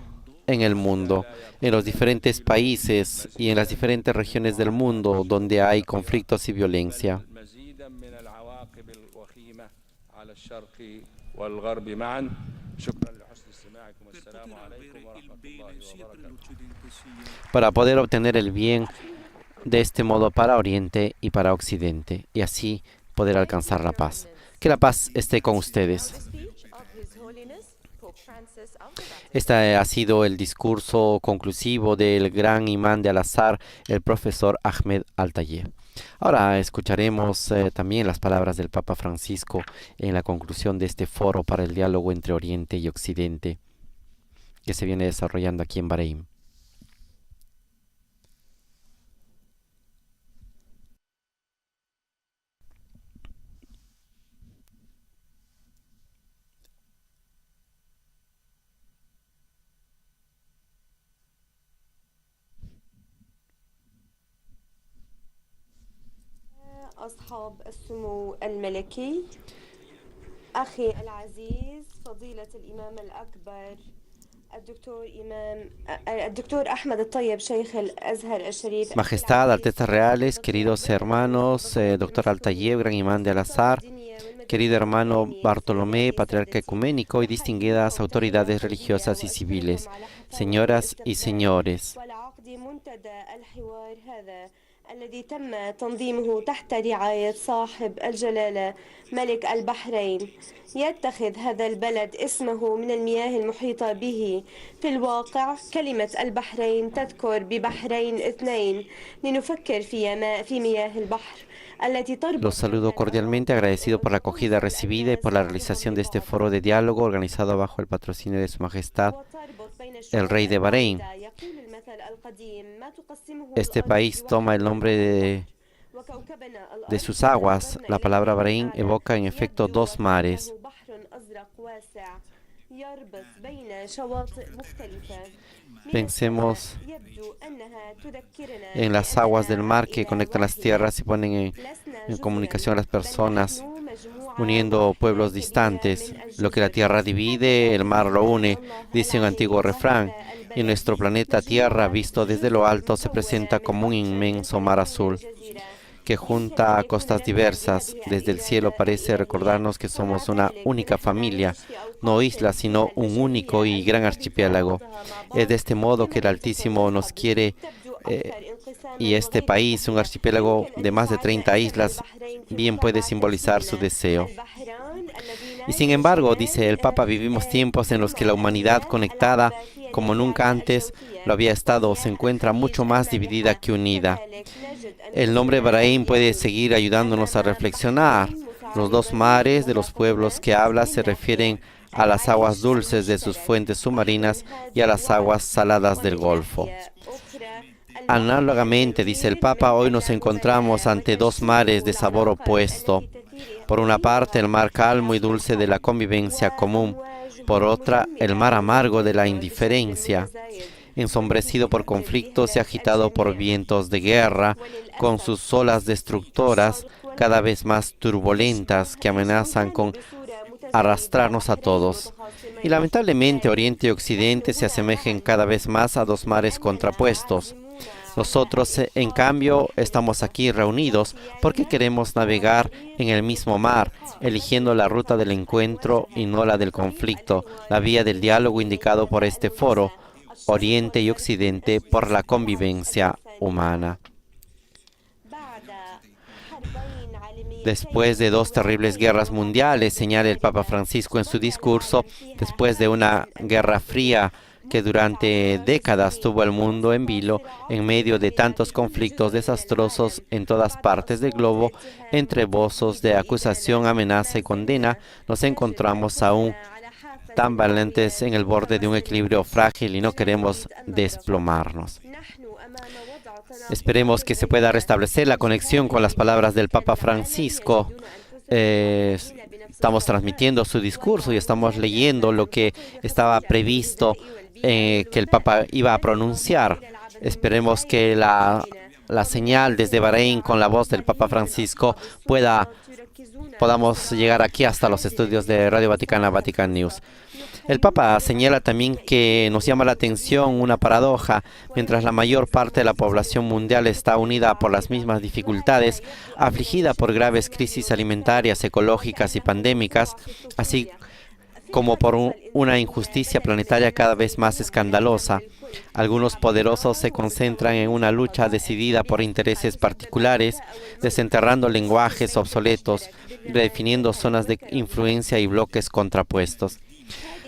en el mundo, en los diferentes países y en las diferentes regiones del mundo donde hay conflictos y violencia. Para poder obtener el bien de este modo para Oriente y para Occidente, y así poder alcanzar la paz. Que la paz esté con ustedes. Este ha sido el discurso conclusivo del gran imán de Al-Azhar, el profesor Ahmed Al-Tayeb. Ahora escucharemos también las palabras del Papa Francisco en la conclusión de este foro para el diálogo entre Oriente y Occidente que se viene desarrollando aquí en Bahrein. أصحاب السمو الملكي أخي العزيز فضيلة الإمام الأكبر الدكتور أحمد الطيب شيخ الأزهر الشريف. Majestad, Altezas Reales, queridos hermanos, Dr. Al-Tayeb, gran imán de Al-Azhar, querido hermano Bartolomé, patriarca ecuménico y distinguidas autoridades religiosas y civiles, señoras y señores. الذي تم تنظيمه تحت رعاية صاحب الجلالة ملك البحرين يتخذ هذا البلد اسمه من المياه المحيطة به. في الواقع كلمة البحرين تذكر ببحرين اثنين لنفكر في مياه البحر. Los saludo cordialmente, agradecido por la acogida recibida y por la realización de este foro de diálogo organizado bajo el patrocinio de Su Majestad, el Rey de Bahrein. Este país toma el nombre de sus aguas. La palabra Bahrein evoca en efecto dos mares. Pensemos en las aguas del mar que conectan las tierras y ponen en comunicación a las personas, uniendo pueblos distantes. Lo que la tierra divide, el mar lo une, dice un antiguo refrán. Y nuestro planeta Tierra, visto desde lo alto, se presenta como un inmenso mar azul que junta a costas diversas. Desde el cielo parece recordarnos que somos una única familia, no isla, sino un único y gran archipiélago. Es de este modo que el Altísimo nos quiere y este país, un archipiélago de más de 30 islas, bien puede simbolizar su deseo. Y sin embargo, dice el Papa, vivimos tiempos en los que la humanidad conectada como nunca antes lo había estado, se encuentra mucho más dividida que unida. El nombre Bahrein puede seguir ayudándonos a reflexionar. Los dos mares de los pueblos que habla se refieren a las aguas dulces de sus fuentes submarinas y a las aguas saladas del Golfo. Análogamente, dice el Papa, hoy nos encontramos ante dos mares de sabor opuesto. Por una parte, el mar calmo y dulce de la convivencia común. Por otra, el mar amargo de la indiferencia, ensombrecido por conflictos y agitado por vientos de guerra, con sus olas destructoras cada vez más turbulentas que amenazan con arrastrarnos a todos. Y lamentablemente, Oriente y Occidente se asemejan cada vez más a dos mares contrapuestos. Nosotros, en cambio, estamos aquí reunidos porque queremos navegar en el mismo mar, eligiendo la ruta del encuentro y no la del conflicto, la vía del diálogo indicado por este foro, Oriente y Occidente por la convivencia humana. Después de dos terribles guerras mundiales, señala el Papa Francisco en su discurso, después de una guerra fría que durante décadas tuvo el mundo en vilo, en medio de tantos conflictos desastrosos en todas partes del globo, entre voces de acusación, amenaza y condena, nos encontramos aún tan valientes en el borde de un equilibrio frágil y no queremos desplomarnos. Esperemos que se pueda restablecer la conexión con las palabras del Papa Francisco. Estamos transmitiendo su discurso y estamos leyendo lo que estaba previsto que el Papa iba a pronunciar. Esperemos que la señal desde Bahrein con la voz del Papa Francisco podamos llegar aquí hasta los estudios de Radio Vaticana, Vatican News. El Papa señala también que nos llama la atención una paradoja. Mientras la mayor parte de la población mundial está unida por las mismas dificultades, afligida por graves crisis alimentarias, ecológicas y pandémicas, así como por una injusticia planetaria cada vez más escandalosa. Algunos poderosos se concentran en una lucha decidida por intereses particulares, desenterrando lenguajes obsoletos, redefiniendo zonas de influencia y bloques contrapuestos.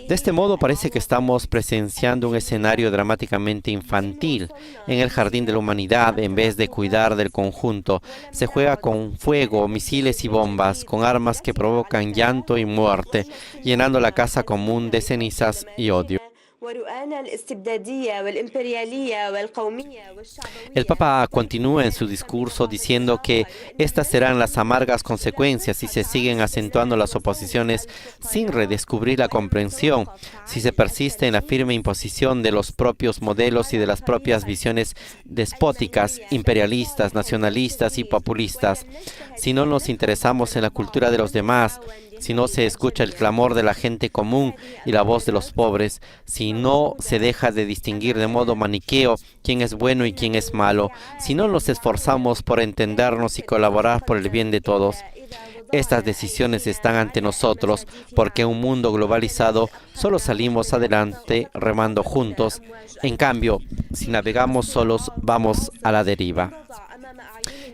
De este modo parece que estamos presenciando un escenario dramáticamente infantil. En el jardín de la humanidad, en vez de cuidar del conjunto, se juega con fuego, misiles y bombas, con armas que provocan llanto y muerte, llenando la casa común de cenizas y odio. El Papa continúa en su discurso diciendo que estas serán las amargas consecuencias si se siguen acentuando las oposiciones sin redescubrir la comprensión, si se persiste en la firme imposición de los propios modelos y de las propias visiones despóticas, imperialistas, nacionalistas y populistas, si no nos interesamos en la cultura de los demás, si no se escucha el clamor de la gente común y la voz de los pobres, si no se deja de distinguir de modo maniqueo quién es bueno y quién es malo, si no nos esforzamos por entendernos y colaborar por el bien de todos. Estas decisiones están ante nosotros porque en un mundo globalizado solo salimos adelante remando juntos. En cambio, si navegamos solos, vamos a la deriva.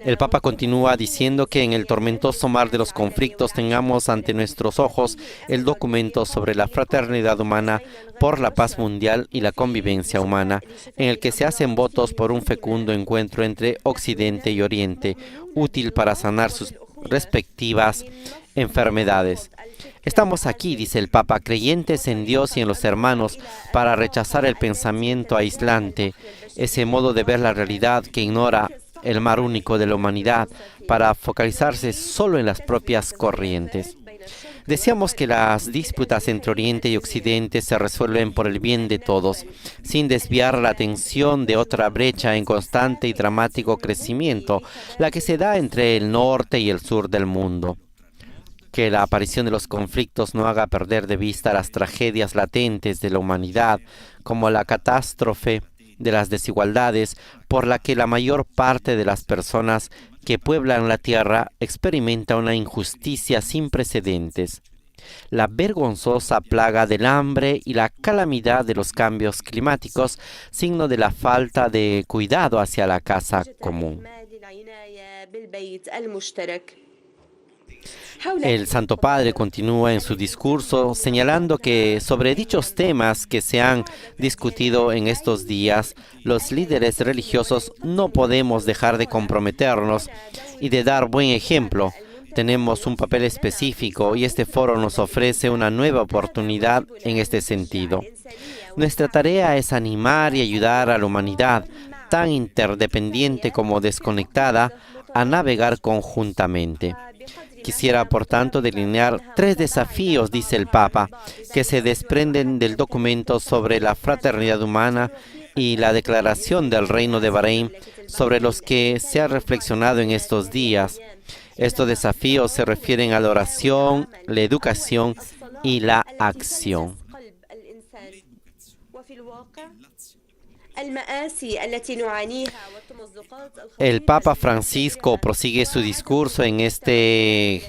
El Papa continúa diciendo que en el tormentoso mar de los conflictos tengamos ante nuestros ojos el documento sobre la fraternidad humana por la paz mundial y la convivencia humana, en el que se hacen votos por un fecundo encuentro entre Occidente y Oriente, útil para sanar sus respectivas enfermedades. Estamos aquí, dice el Papa, creyentes en Dios y en los hermanos, para rechazar el pensamiento aislante, ese modo de ver la realidad que ignora el mar único de la humanidad, para focalizarse solo en las propias corrientes. Deseamos que las disputas entre Oriente y Occidente se resuelven por el bien de todos, sin desviar la atención de otra brecha en constante y dramático crecimiento, la que se da entre el norte y el sur del mundo. Que la aparición de los conflictos no haga perder de vista las tragedias latentes de la humanidad, como la catástrofe de las desigualdades por la que la mayor parte de las personas que pueblan la tierra experimenta una injusticia sin precedentes. La vergonzosa plaga del hambre y la calamidad de los cambios climáticos, signo de la falta de cuidado hacia la casa común. El Santo Padre continúa en su discurso señalando que sobre dichos temas que se han discutido en estos días, los líderes religiosos no podemos dejar de comprometernos y de dar buen ejemplo. Tenemos un papel específico y este foro nos ofrece una nueva oportunidad en este sentido. Nuestra tarea es animar y ayudar a la humanidad, tan interdependiente como desconectada, a navegar conjuntamente. Quisiera, por tanto, delinear 3 desafíos, dice el Papa, que se desprenden del documento sobre la fraternidad humana y la declaración del Reino de Bahrein, sobre los que se ha reflexionado en estos días. Estos desafíos se refieren a la oración, la educación y la acción. El Papa Francisco prosigue su discurso en esta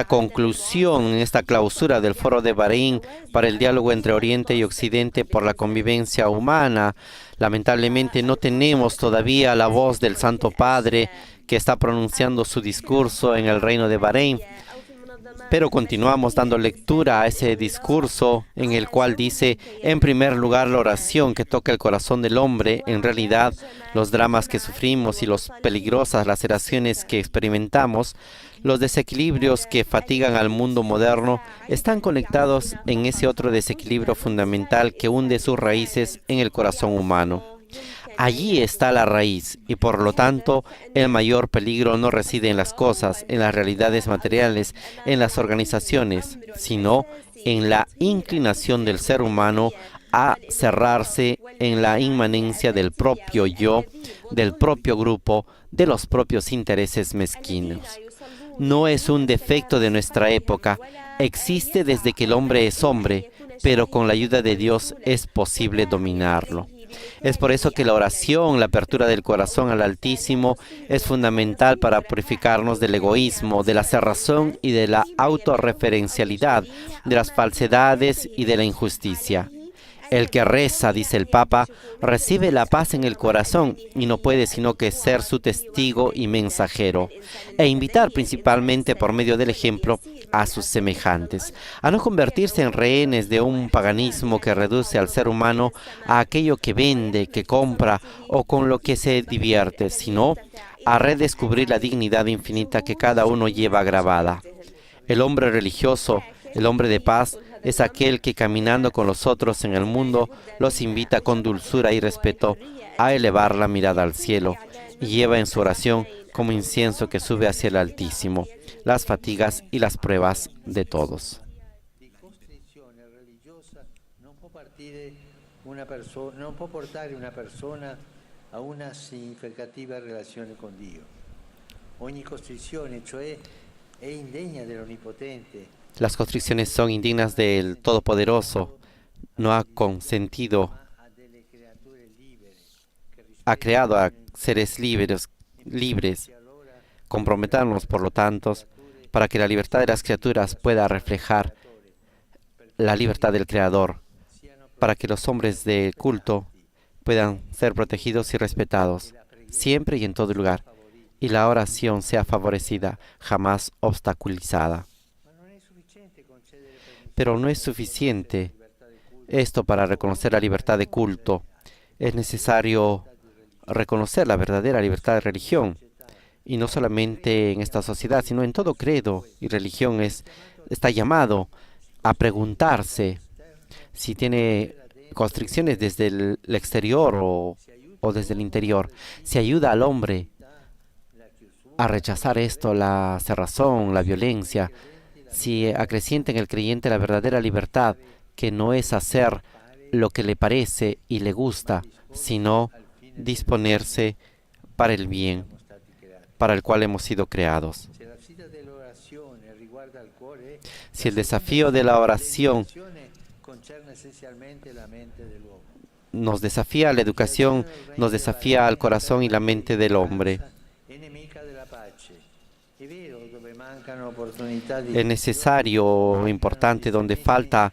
conclusión, en esta clausura del Foro de Bahrein para el diálogo entre Oriente y Occidente por la convivencia humana. Lamentablemente no tenemos todavía la voz del Santo Padre que está pronunciando su discurso en el Reino de Bahrein, pero continuamos dando lectura a ese discurso en el cual dice, en primer lugar, la oración que toca el corazón del hombre. En realidad, los dramas que sufrimos y las peligrosas laceraciones que experimentamos, los desequilibrios que fatigan al mundo moderno, están conectados en ese otro desequilibrio fundamental que hunde sus raíces en el corazón humano. Allí está la raíz y por lo tanto el mayor peligro no reside en las cosas, en las realidades materiales, en las organizaciones, sino en la inclinación del ser humano a cerrarse en la inmanencia del propio yo, del propio grupo, de los propios intereses mezquinos. No es un defecto de nuestra época, existe desde que el hombre es hombre, pero con la ayuda de Dios es posible dominarlo. Es por eso que la oración, la apertura del corazón al Altísimo, es fundamental para purificarnos del egoísmo, de la cerrazón y de la autorreferencialidad, de las falsedades y de la injusticia. El que reza, dice el Papa, recibe la paz en el corazón y no puede sino que ser su testigo y mensajero, e invitar principalmente por medio del ejemplo a sus semejantes, a no convertirse en rehenes de un paganismo que reduce al ser humano a aquello que vende, que compra o con lo que se divierte, sino a redescubrir la dignidad infinita que cada uno lleva grabada. El hombre religioso, el hombre de paz, es aquel que caminando con los otros en el mundo los invita con dulzura y respeto a elevar la mirada al cielo y lleva en su oración como incienso que sube hacia el Altísimo las fatigas y las pruebas de todos. Non può portare una persona a una significativa relazione con Dio. Ogni costrizione, cioè, è indegna dell'Onnipotente. Las constricciones son indignas del Todopoderoso. No ha consentido, ha creado a seres libres. Comprometernos, por lo tanto, para que la libertad de las criaturas pueda reflejar la libertad del Creador, para que los hombres de culto puedan ser protegidos y respetados, siempre y en todo lugar, y la oración sea favorecida, jamás obstaculizada. Pero no es suficiente esto para reconocer la libertad de culto. Es necesario reconocer la verdadera libertad de religión. Y no solamente en esta sociedad, sino en todo credo y religión está llamado a preguntarse si tiene constricciones desde el exterior o desde el interior. Si ayuda al hombre a rechazar esto, la cerrazón, la violencia, si acrecienta en el creyente la verdadera libertad, que no es hacer lo que le parece y le gusta, sino disponerse para el bien para el cual hemos sido creados. Si el desafío de la oración nos desafía, la educación nos desafía al corazón y la mente del hombre. Es necesario, importante, donde falta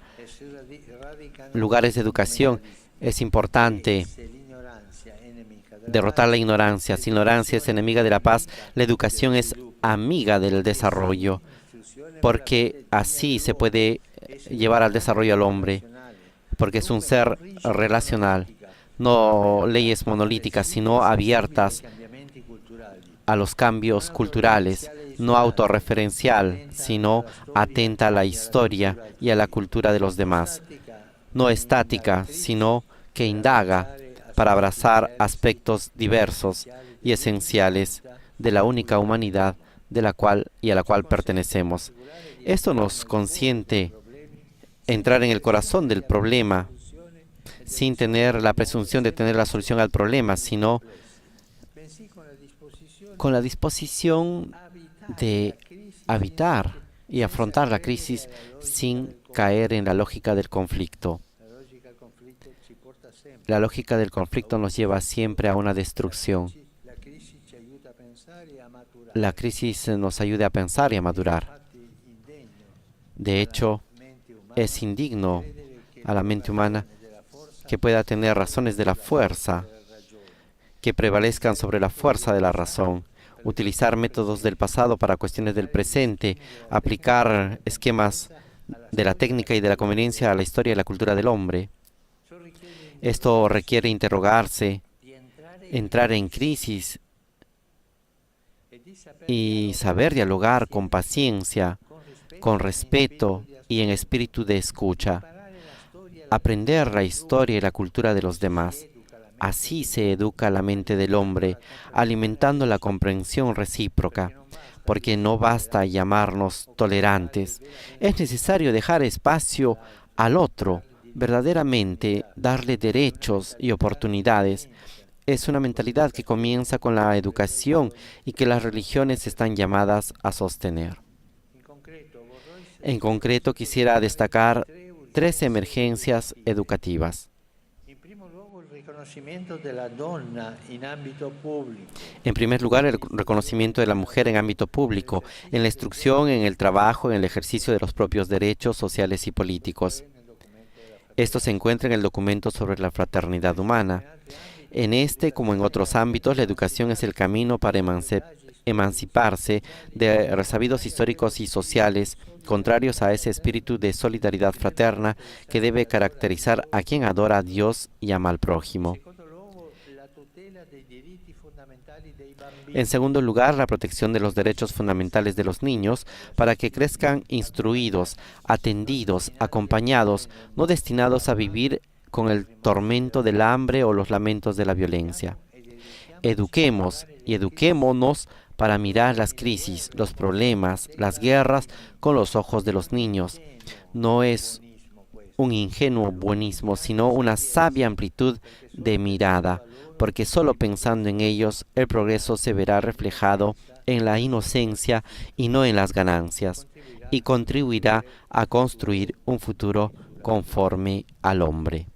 lugares de educación, es importante derrotar la ignorancia. Si la ignorancia es enemiga de la paz, la educación es amiga del desarrollo, porque así se puede llevar al desarrollo al hombre, porque es un ser relacional, no leyes monolíticas, sino abiertas a los cambios culturales, no autorreferencial, sino atenta a la historia y a la cultura de los demás, no estática, sino que indaga para abrazar aspectos diversos y esenciales de la única humanidad de la cual y a la cual pertenecemos. Esto nos consiente entrar en el corazón del problema sin tener la presunción de tener la solución al problema, sino con la disposición de habitar y afrontar la crisis sin caer en la lógica del conflicto. La lógica del conflicto nos lleva siempre a una destrucción. La crisis nos ayuda a pensar y a madurar. De hecho, es indigno a la mente humana que pueda tener razones de la fuerza, que prevalezcan sobre la fuerza de la razón, utilizar métodos del pasado para cuestiones del presente, aplicar esquemas de la técnica y de la conveniencia a la historia y la cultura del hombre. Esto requiere interrogarse, entrar en crisis y saber dialogar con paciencia, con respeto y en espíritu de escucha. Aprender la historia y la cultura de los demás. Así se educa la mente del hombre, alimentando la comprensión recíproca, porque no basta llamarnos tolerantes. Es necesario dejar espacio al otro, verdaderamente darle derechos y oportunidades. Es una mentalidad que comienza con la educación y que las religiones están llamadas a sostener. En concreto, quisiera destacar 3 emergencias educativas. En primer lugar, el reconocimiento de la mujer en ámbito público, en la instrucción, en el trabajo, en el ejercicio de los propios derechos sociales y políticos. Esto se encuentra en el documento sobre la fraternidad humana. En este, como en otros ámbitos, la educación es el camino para emanciparse de resabidos históricos y sociales contrarios a ese espíritu de solidaridad fraterna que debe caracterizar a quien adora a Dios y ama al prójimo. En segundo lugar, la protección de los derechos fundamentales de los niños para que crezcan instruidos, atendidos, acompañados, no destinados a vivir con el tormento del hambre o los lamentos de la violencia. Eduquemos y eduquémonos para mirar las crisis, los problemas, las guerras con los ojos de los niños. No es un ingenuo buenismo, sino una sabia amplitud de mirada, porque solo pensando en ellos el progreso se verá reflejado en la inocencia y no en las ganancias, y contribuirá a construir un futuro conforme al hombre.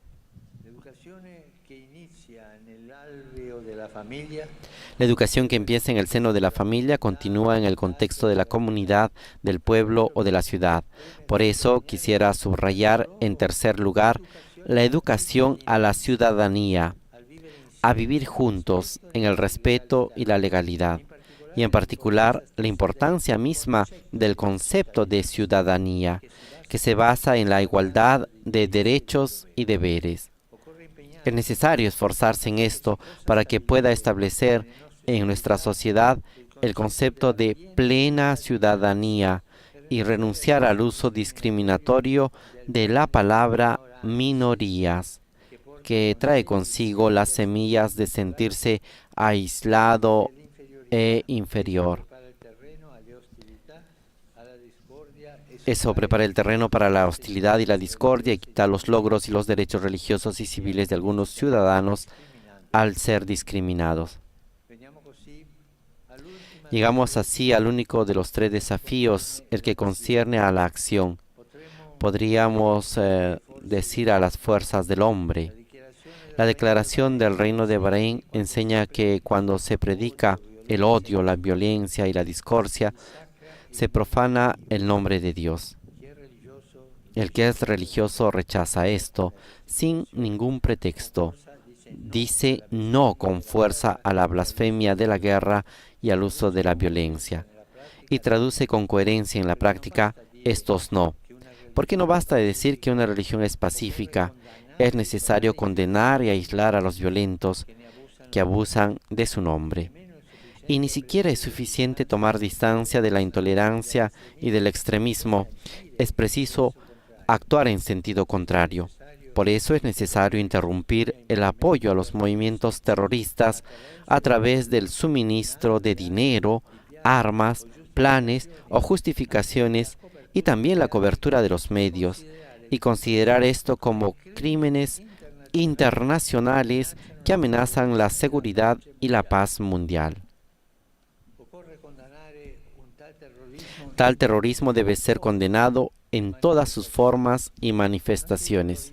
La educación que empieza en el seno de la familia continúa en el contexto de la comunidad, del pueblo o de la ciudad. Por eso quisiera subrayar en tercer lugar la educación a la ciudadanía, a vivir juntos en el respeto y la legalidad, y en particular la importancia misma del concepto de ciudadanía, que se basa en la igualdad de derechos y deberes. Es necesario esforzarse en esto para que pueda establecer en nuestra sociedad el concepto de plena ciudadanía y renunciar al uso discriminatorio de la palabra minorías, que trae consigo las semillas de sentirse aislado e inferior. Eso prepara el terreno para la hostilidad y la discordia y quita los logros y los derechos religiosos y civiles de algunos ciudadanos al ser discriminados. Llegamos así al único de los tres desafíos, el que concierne a la acción. Podríamos decir a las fuerzas del hombre. La declaración del Reino de Bahrein enseña que cuando se predica el odio, la violencia y la discordia, se profana el nombre de Dios. El que es religioso rechaza esto sin ningún pretexto. Dice no con fuerza a la blasfemia de la guerra y al uso de la violencia. Y traduce con coherencia en la práctica estos no. Porque no basta de decir que una religión es pacífica, es necesario condenar y aislar a los violentos que abusan de su nombre. Y ni siquiera es suficiente tomar distancia de la intolerancia y del extremismo. Es preciso actuar en sentido contrario. Por eso es necesario interrumpir el apoyo a los movimientos terroristas a través del suministro de dinero, armas, planes o justificaciones y también la cobertura de los medios, y considerar esto como crímenes internacionales que amenazan la seguridad y la paz mundial. Tal terrorismo debe ser condenado en todas sus formas y manifestaciones.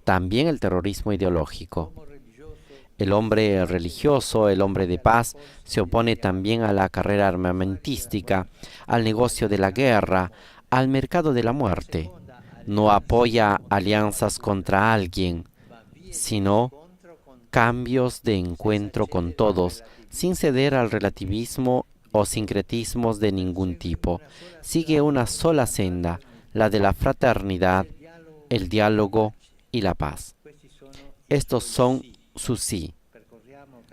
También el terrorismo ideológico. El hombre religioso, el hombre de paz, se opone también a la carrera armamentística, al negocio de la guerra, al mercado de la muerte. No apoya alianzas contra alguien, sino cambios de encuentro con todos, sin ceder al relativismo o sincretismos de ningún tipo. Sigue una sola senda, la de la fraternidad, el diálogo y la paz. Estos son su sí.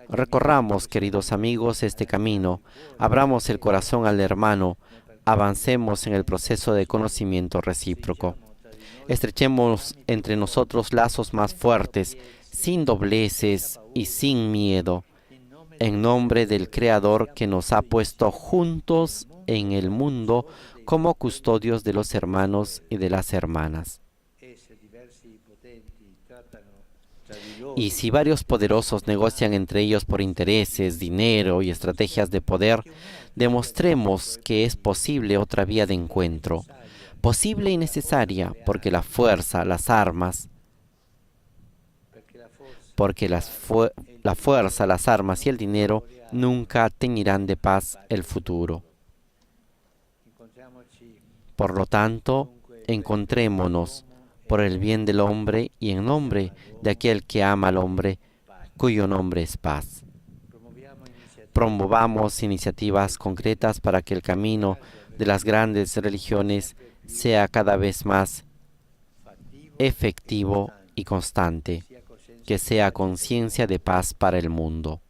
Recorramos, queridos amigos, este camino, abramos el corazón al hermano, avancemos en el proceso de conocimiento recíproco. Estrechemos entre nosotros lazos más fuertes, sin dobleces y sin miedo, en nombre del Creador que nos ha puesto juntos en el mundo como custodios de los hermanos y de las hermanas. Y si varios poderosos negocian entre ellos por intereses, dinero y estrategias de poder, demostremos que es posible otra vía de encuentro, posible y necesaria, porque la fuerza, las armas, la fuerza, las armas y el dinero nunca teñirán de paz el futuro. Por lo tanto, encontrémonos por el bien del hombre y en nombre de aquel que ama al hombre, cuyo nombre es paz. Promovamos iniciativas concretas para que el camino de las grandes religiones sea cada vez más efectivo y constante, que sea conciencia de paz para el mundo.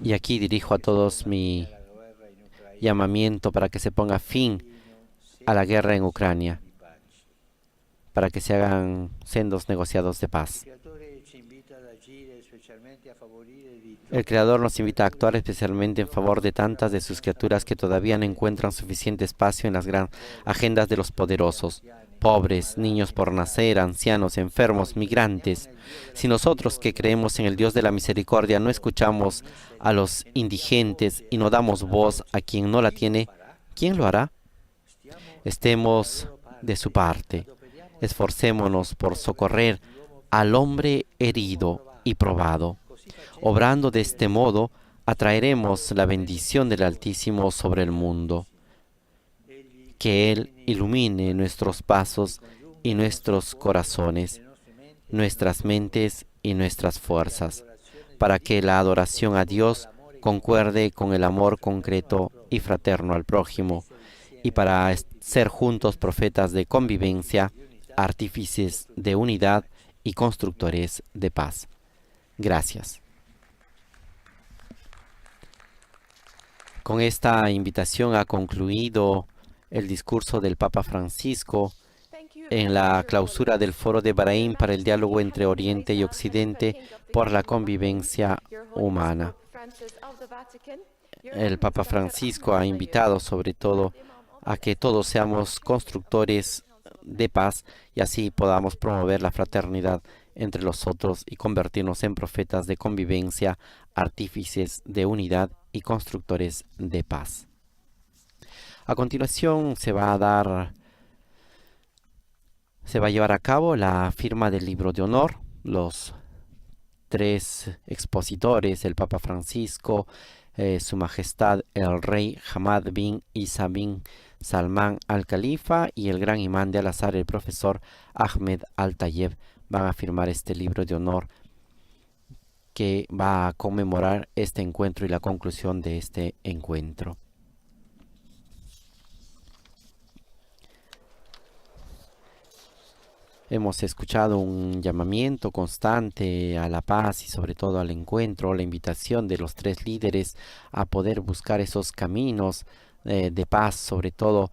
Y aquí dirijo a todos mi llamamiento para que se ponga fin a la guerra en Ucrania, para que se hagan sendos negociados de paz. El Creador nos invita a actuar especialmente en favor de tantas de sus criaturas que todavía no encuentran suficiente espacio en las grandes agendas de los poderosos. Pobres, niños por nacer, ancianos, enfermos, migrantes. Si nosotros que creemos en el Dios de la misericordia no escuchamos a los indigentes y no damos voz a quien no la tiene, ¿quién lo hará? Estemos de su parte. Esforcémonos por socorrer al hombre herido y probado. Obrando de este modo, atraeremos la bendición del Altísimo sobre el mundo. Que Él ilumine nuestros pasos y nuestros corazones, nuestras mentes y nuestras fuerzas, para que la adoración a Dios concuerde con el amor concreto y fraterno al prójimo, y para ser juntos profetas de convivencia, artífices de unidad y constructores de paz. Gracias. Con esta invitación ha concluido el discurso del Papa Francisco en la clausura del Foro de Bahrein para el diálogo entre Oriente y Occidente por la convivencia humana. el Papa Francisco ha invitado sobre todo a que todos seamos constructores de paz y así podamos promover la fraternidad entre los otros y convertirnos en profetas de convivencia, artífices de unidad y constructores de paz. A continuación se va a llevar a cabo la firma del libro de honor. Los tres expositores, el Papa Francisco, Su Majestad el Rey Hamad bin Isa bin Salman al-Khalifa y el gran imán de Al-Azhar, el profesor Ahmed Al-Tayeb, van a firmar este libro de honor que va a conmemorar este encuentro y la conclusión de este encuentro. Hemos escuchado un llamamiento constante a la paz y sobre todo al encuentro, la invitación de los tres líderes a poder buscar esos caminos de paz, sobre todo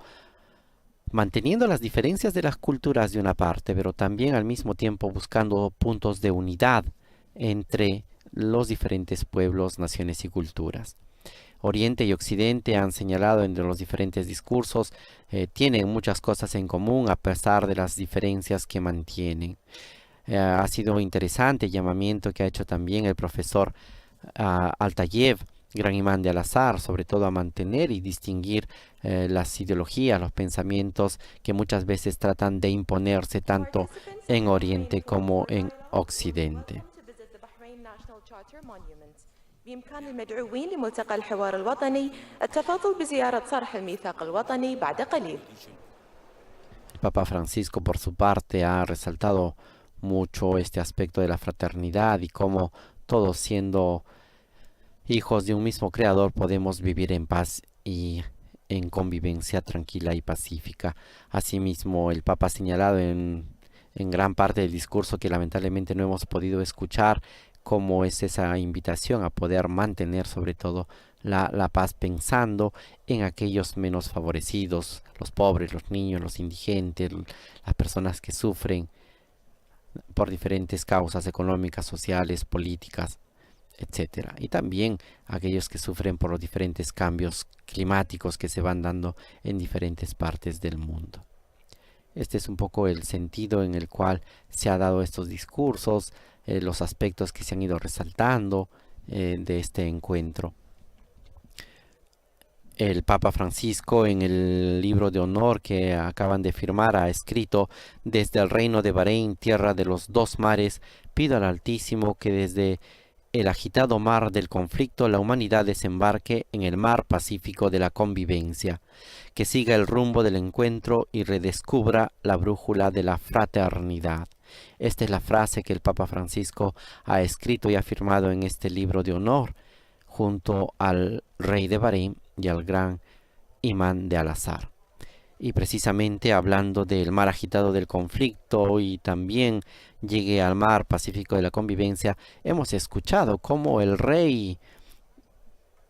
manteniendo las diferencias de las culturas de una parte, pero también al mismo tiempo buscando puntos de unidad entre los diferentes pueblos, naciones y culturas. Oriente y Occidente han señalado entre los diferentes discursos, tienen muchas cosas en común a pesar de las diferencias que mantienen. Ha sido interesante el llamamiento que ha hecho también el profesor Al-Tayeb, gran imán de Al-Azhar, sobre todo a mantener y distinguir las ideologías, los pensamientos que muchas veces tratan de imponerse tanto en Oriente como en Occidente. بإمكان المدعوين لملتقى الحوار الوطني التفاضل بزيارة صرح الميثاق الوطني بعد قليل. El Papa Francisco, por su parte, ha resaltado mucho este aspecto de la fraternidad y cómo todos siendo hijos de un mismo creador podemos vivir en paz y en convivencia tranquila y pacífica. Asimismo, el Papa ha señalado en gran parte del discurso que lamentablemente no hemos podido escuchar cómo es esa invitación a poder mantener sobre todo la paz pensando en aquellos menos favorecidos, los pobres, los niños, los indigentes, las personas que sufren por diferentes causas económicas, sociales, políticas, etcétera. Y también aquellos que sufren por los diferentes cambios climáticos que se van dando en diferentes partes del mundo. Este es un poco el sentido en el cual se ha dado estos discursos, los aspectos que se han ido resaltando de este encuentro. El Papa Francisco, en el libro de honor que acaban de firmar, ha escrito: desde el reino de Bahrein, tierra de los dos mares, pido al Altísimo que desde el agitado mar del conflicto la humanidad desembarque en el mar pacífico de la convivencia, que siga el rumbo del encuentro y redescubra la brújula de la fraternidad. Esta es la frase que el Papa Francisco ha escrito y ha firmado en este libro de honor, junto al rey de Bahrein y al gran imán de Al-Azhar. Y precisamente hablando del mar agitado del conflicto y también llegue al mar pacífico de la convivencia, hemos escuchado cómo el rey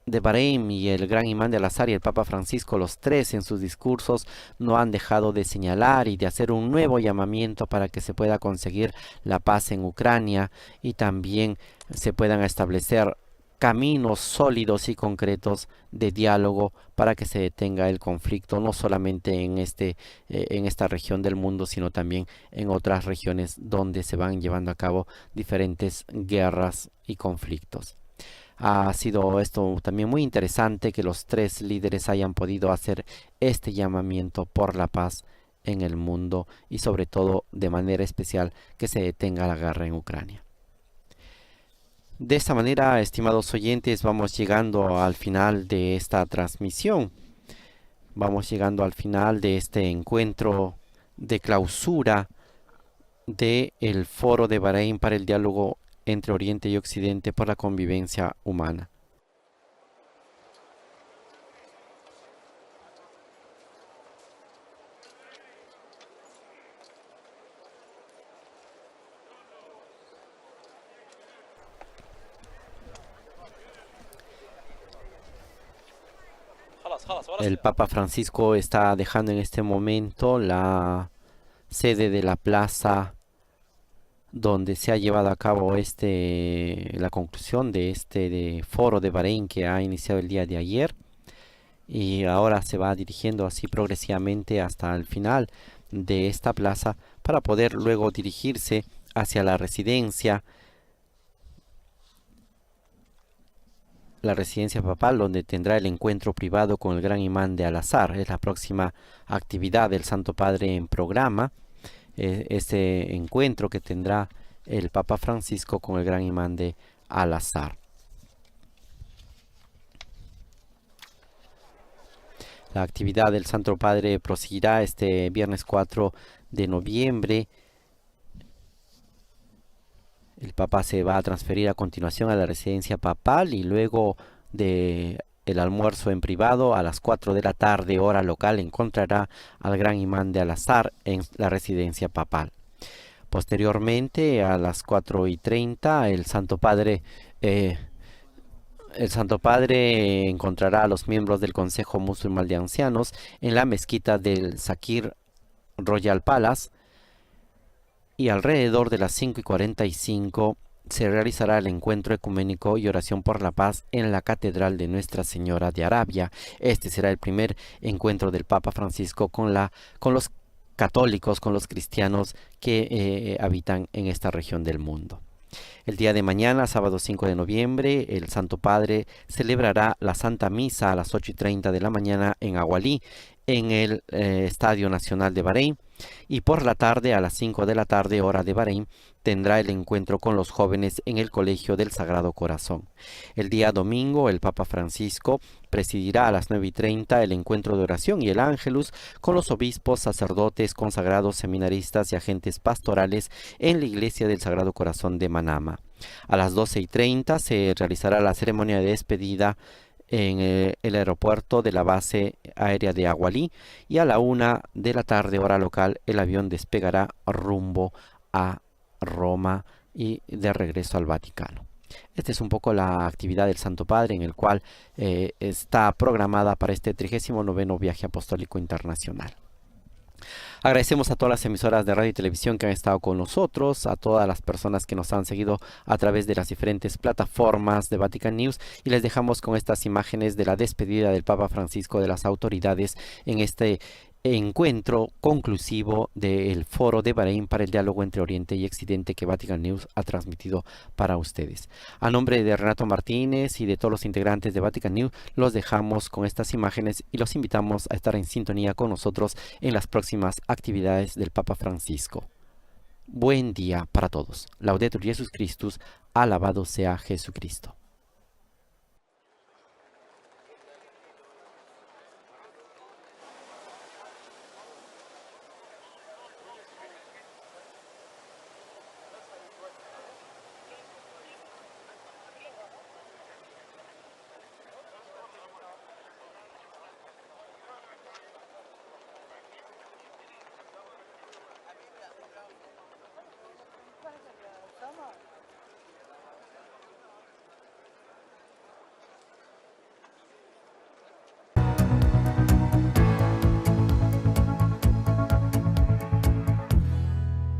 de Bahrein y el gran imán de Al-Azhar y el Papa Francisco, los tres en sus discursos, no han dejado de señalar y de hacer un nuevo llamamiento para que se pueda conseguir la paz en Ucrania y también se puedan establecer caminos sólidos y concretos de diálogo para que se detenga el conflicto, no solamente en esta región del mundo, sino también en otras regiones donde se van llevando a cabo diferentes guerras y conflictos. Ha sido esto también muy interesante que los tres líderes hayan podido hacer este llamamiento por la paz en el mundo y sobre todo de manera especial que se detenga la guerra en Ucrania. De esta manera, estimados oyentes, vamos llegando al final de esta transmisión. Vamos llegando al final de este encuentro de clausura del Foro de Bahrein para el diálogo entre Oriente y Occidente por la convivencia humana. El Papa Francisco está dejando en este momento la sede de la plaza donde se ha llevado a cabo la conclusión de foro de Bahrein que ha iniciado el día de ayer, y ahora se va dirigiendo así progresivamente hasta el final de esta plaza para poder luego dirigirse hacia la residencia papal, donde tendrá el encuentro privado con el gran imán de Al-Azhar. Es la próxima actividad del Santo Padre en programa, ese encuentro que tendrá el Papa Francisco con el gran imán de Al-Azhar. La actividad del Santo Padre proseguirá este viernes 4 de noviembre. El Papa se va a transferir a continuación a la residencia papal y luego de el almuerzo en privado a las 4 de la tarde, hora local, encontrará al gran imán de Al-Azhar en la residencia papal. Posteriormente, a las 4:30, el Santo Padre encontrará a los miembros del Consejo Musulmán de Ancianos en la mezquita del Zakir Royal Palace, y alrededor de las 5:45 se realizará el encuentro ecuménico y oración por la paz en la Catedral de Nuestra Señora de Arabia. Este será el primer encuentro del Papa Francisco con los católicos, con los cristianos que habitan en esta región del mundo. El día de mañana, sábado 5 de noviembre, el Santo Padre celebrará la Santa Misa a las 8:30 de la mañana en Agualí, en el Estadio Nacional de Bahrein, y por la tarde, a las 5 de la tarde, hora de Bahrein, tendrá el encuentro con los jóvenes en el Colegio del Sagrado Corazón. El día domingo, el Papa Francisco presidirá a las 9:30 el encuentro de oración y el Ángelus con los obispos, sacerdotes, consagrados, seminaristas y agentes pastorales en la Iglesia del Sagrado Corazón de Manama. A las 12:30 se realizará la ceremonia de despedida en el aeropuerto de la base aérea de Agualí, y a la 1 de la tarde, hora local, el avión despegará rumbo a Roma y de regreso al Vaticano. Esta es un poco la actividad del Santo Padre, en el cual está programada para este 39º viaje apostólico internacional. Agradecemos a todas las emisoras de radio y televisión que han estado con nosotros, a todas las personas que nos han seguido a través de las diferentes plataformas de Vatican News, y les dejamos con estas imágenes de la despedida del Papa Francisco de las autoridades en este encuentro conclusivo del Foro de Bahrein para el diálogo entre Oriente y Occidente que Vatican News ha transmitido para ustedes. A nombre de Renato Martínez y de todos los integrantes de Vatican News, los dejamos con estas imágenes y los invitamos a estar en sintonía con nosotros en las próximas actividades del Papa Francisco. Buen día para todos. Laudetur Jesus Christus, alabado sea Jesucristo.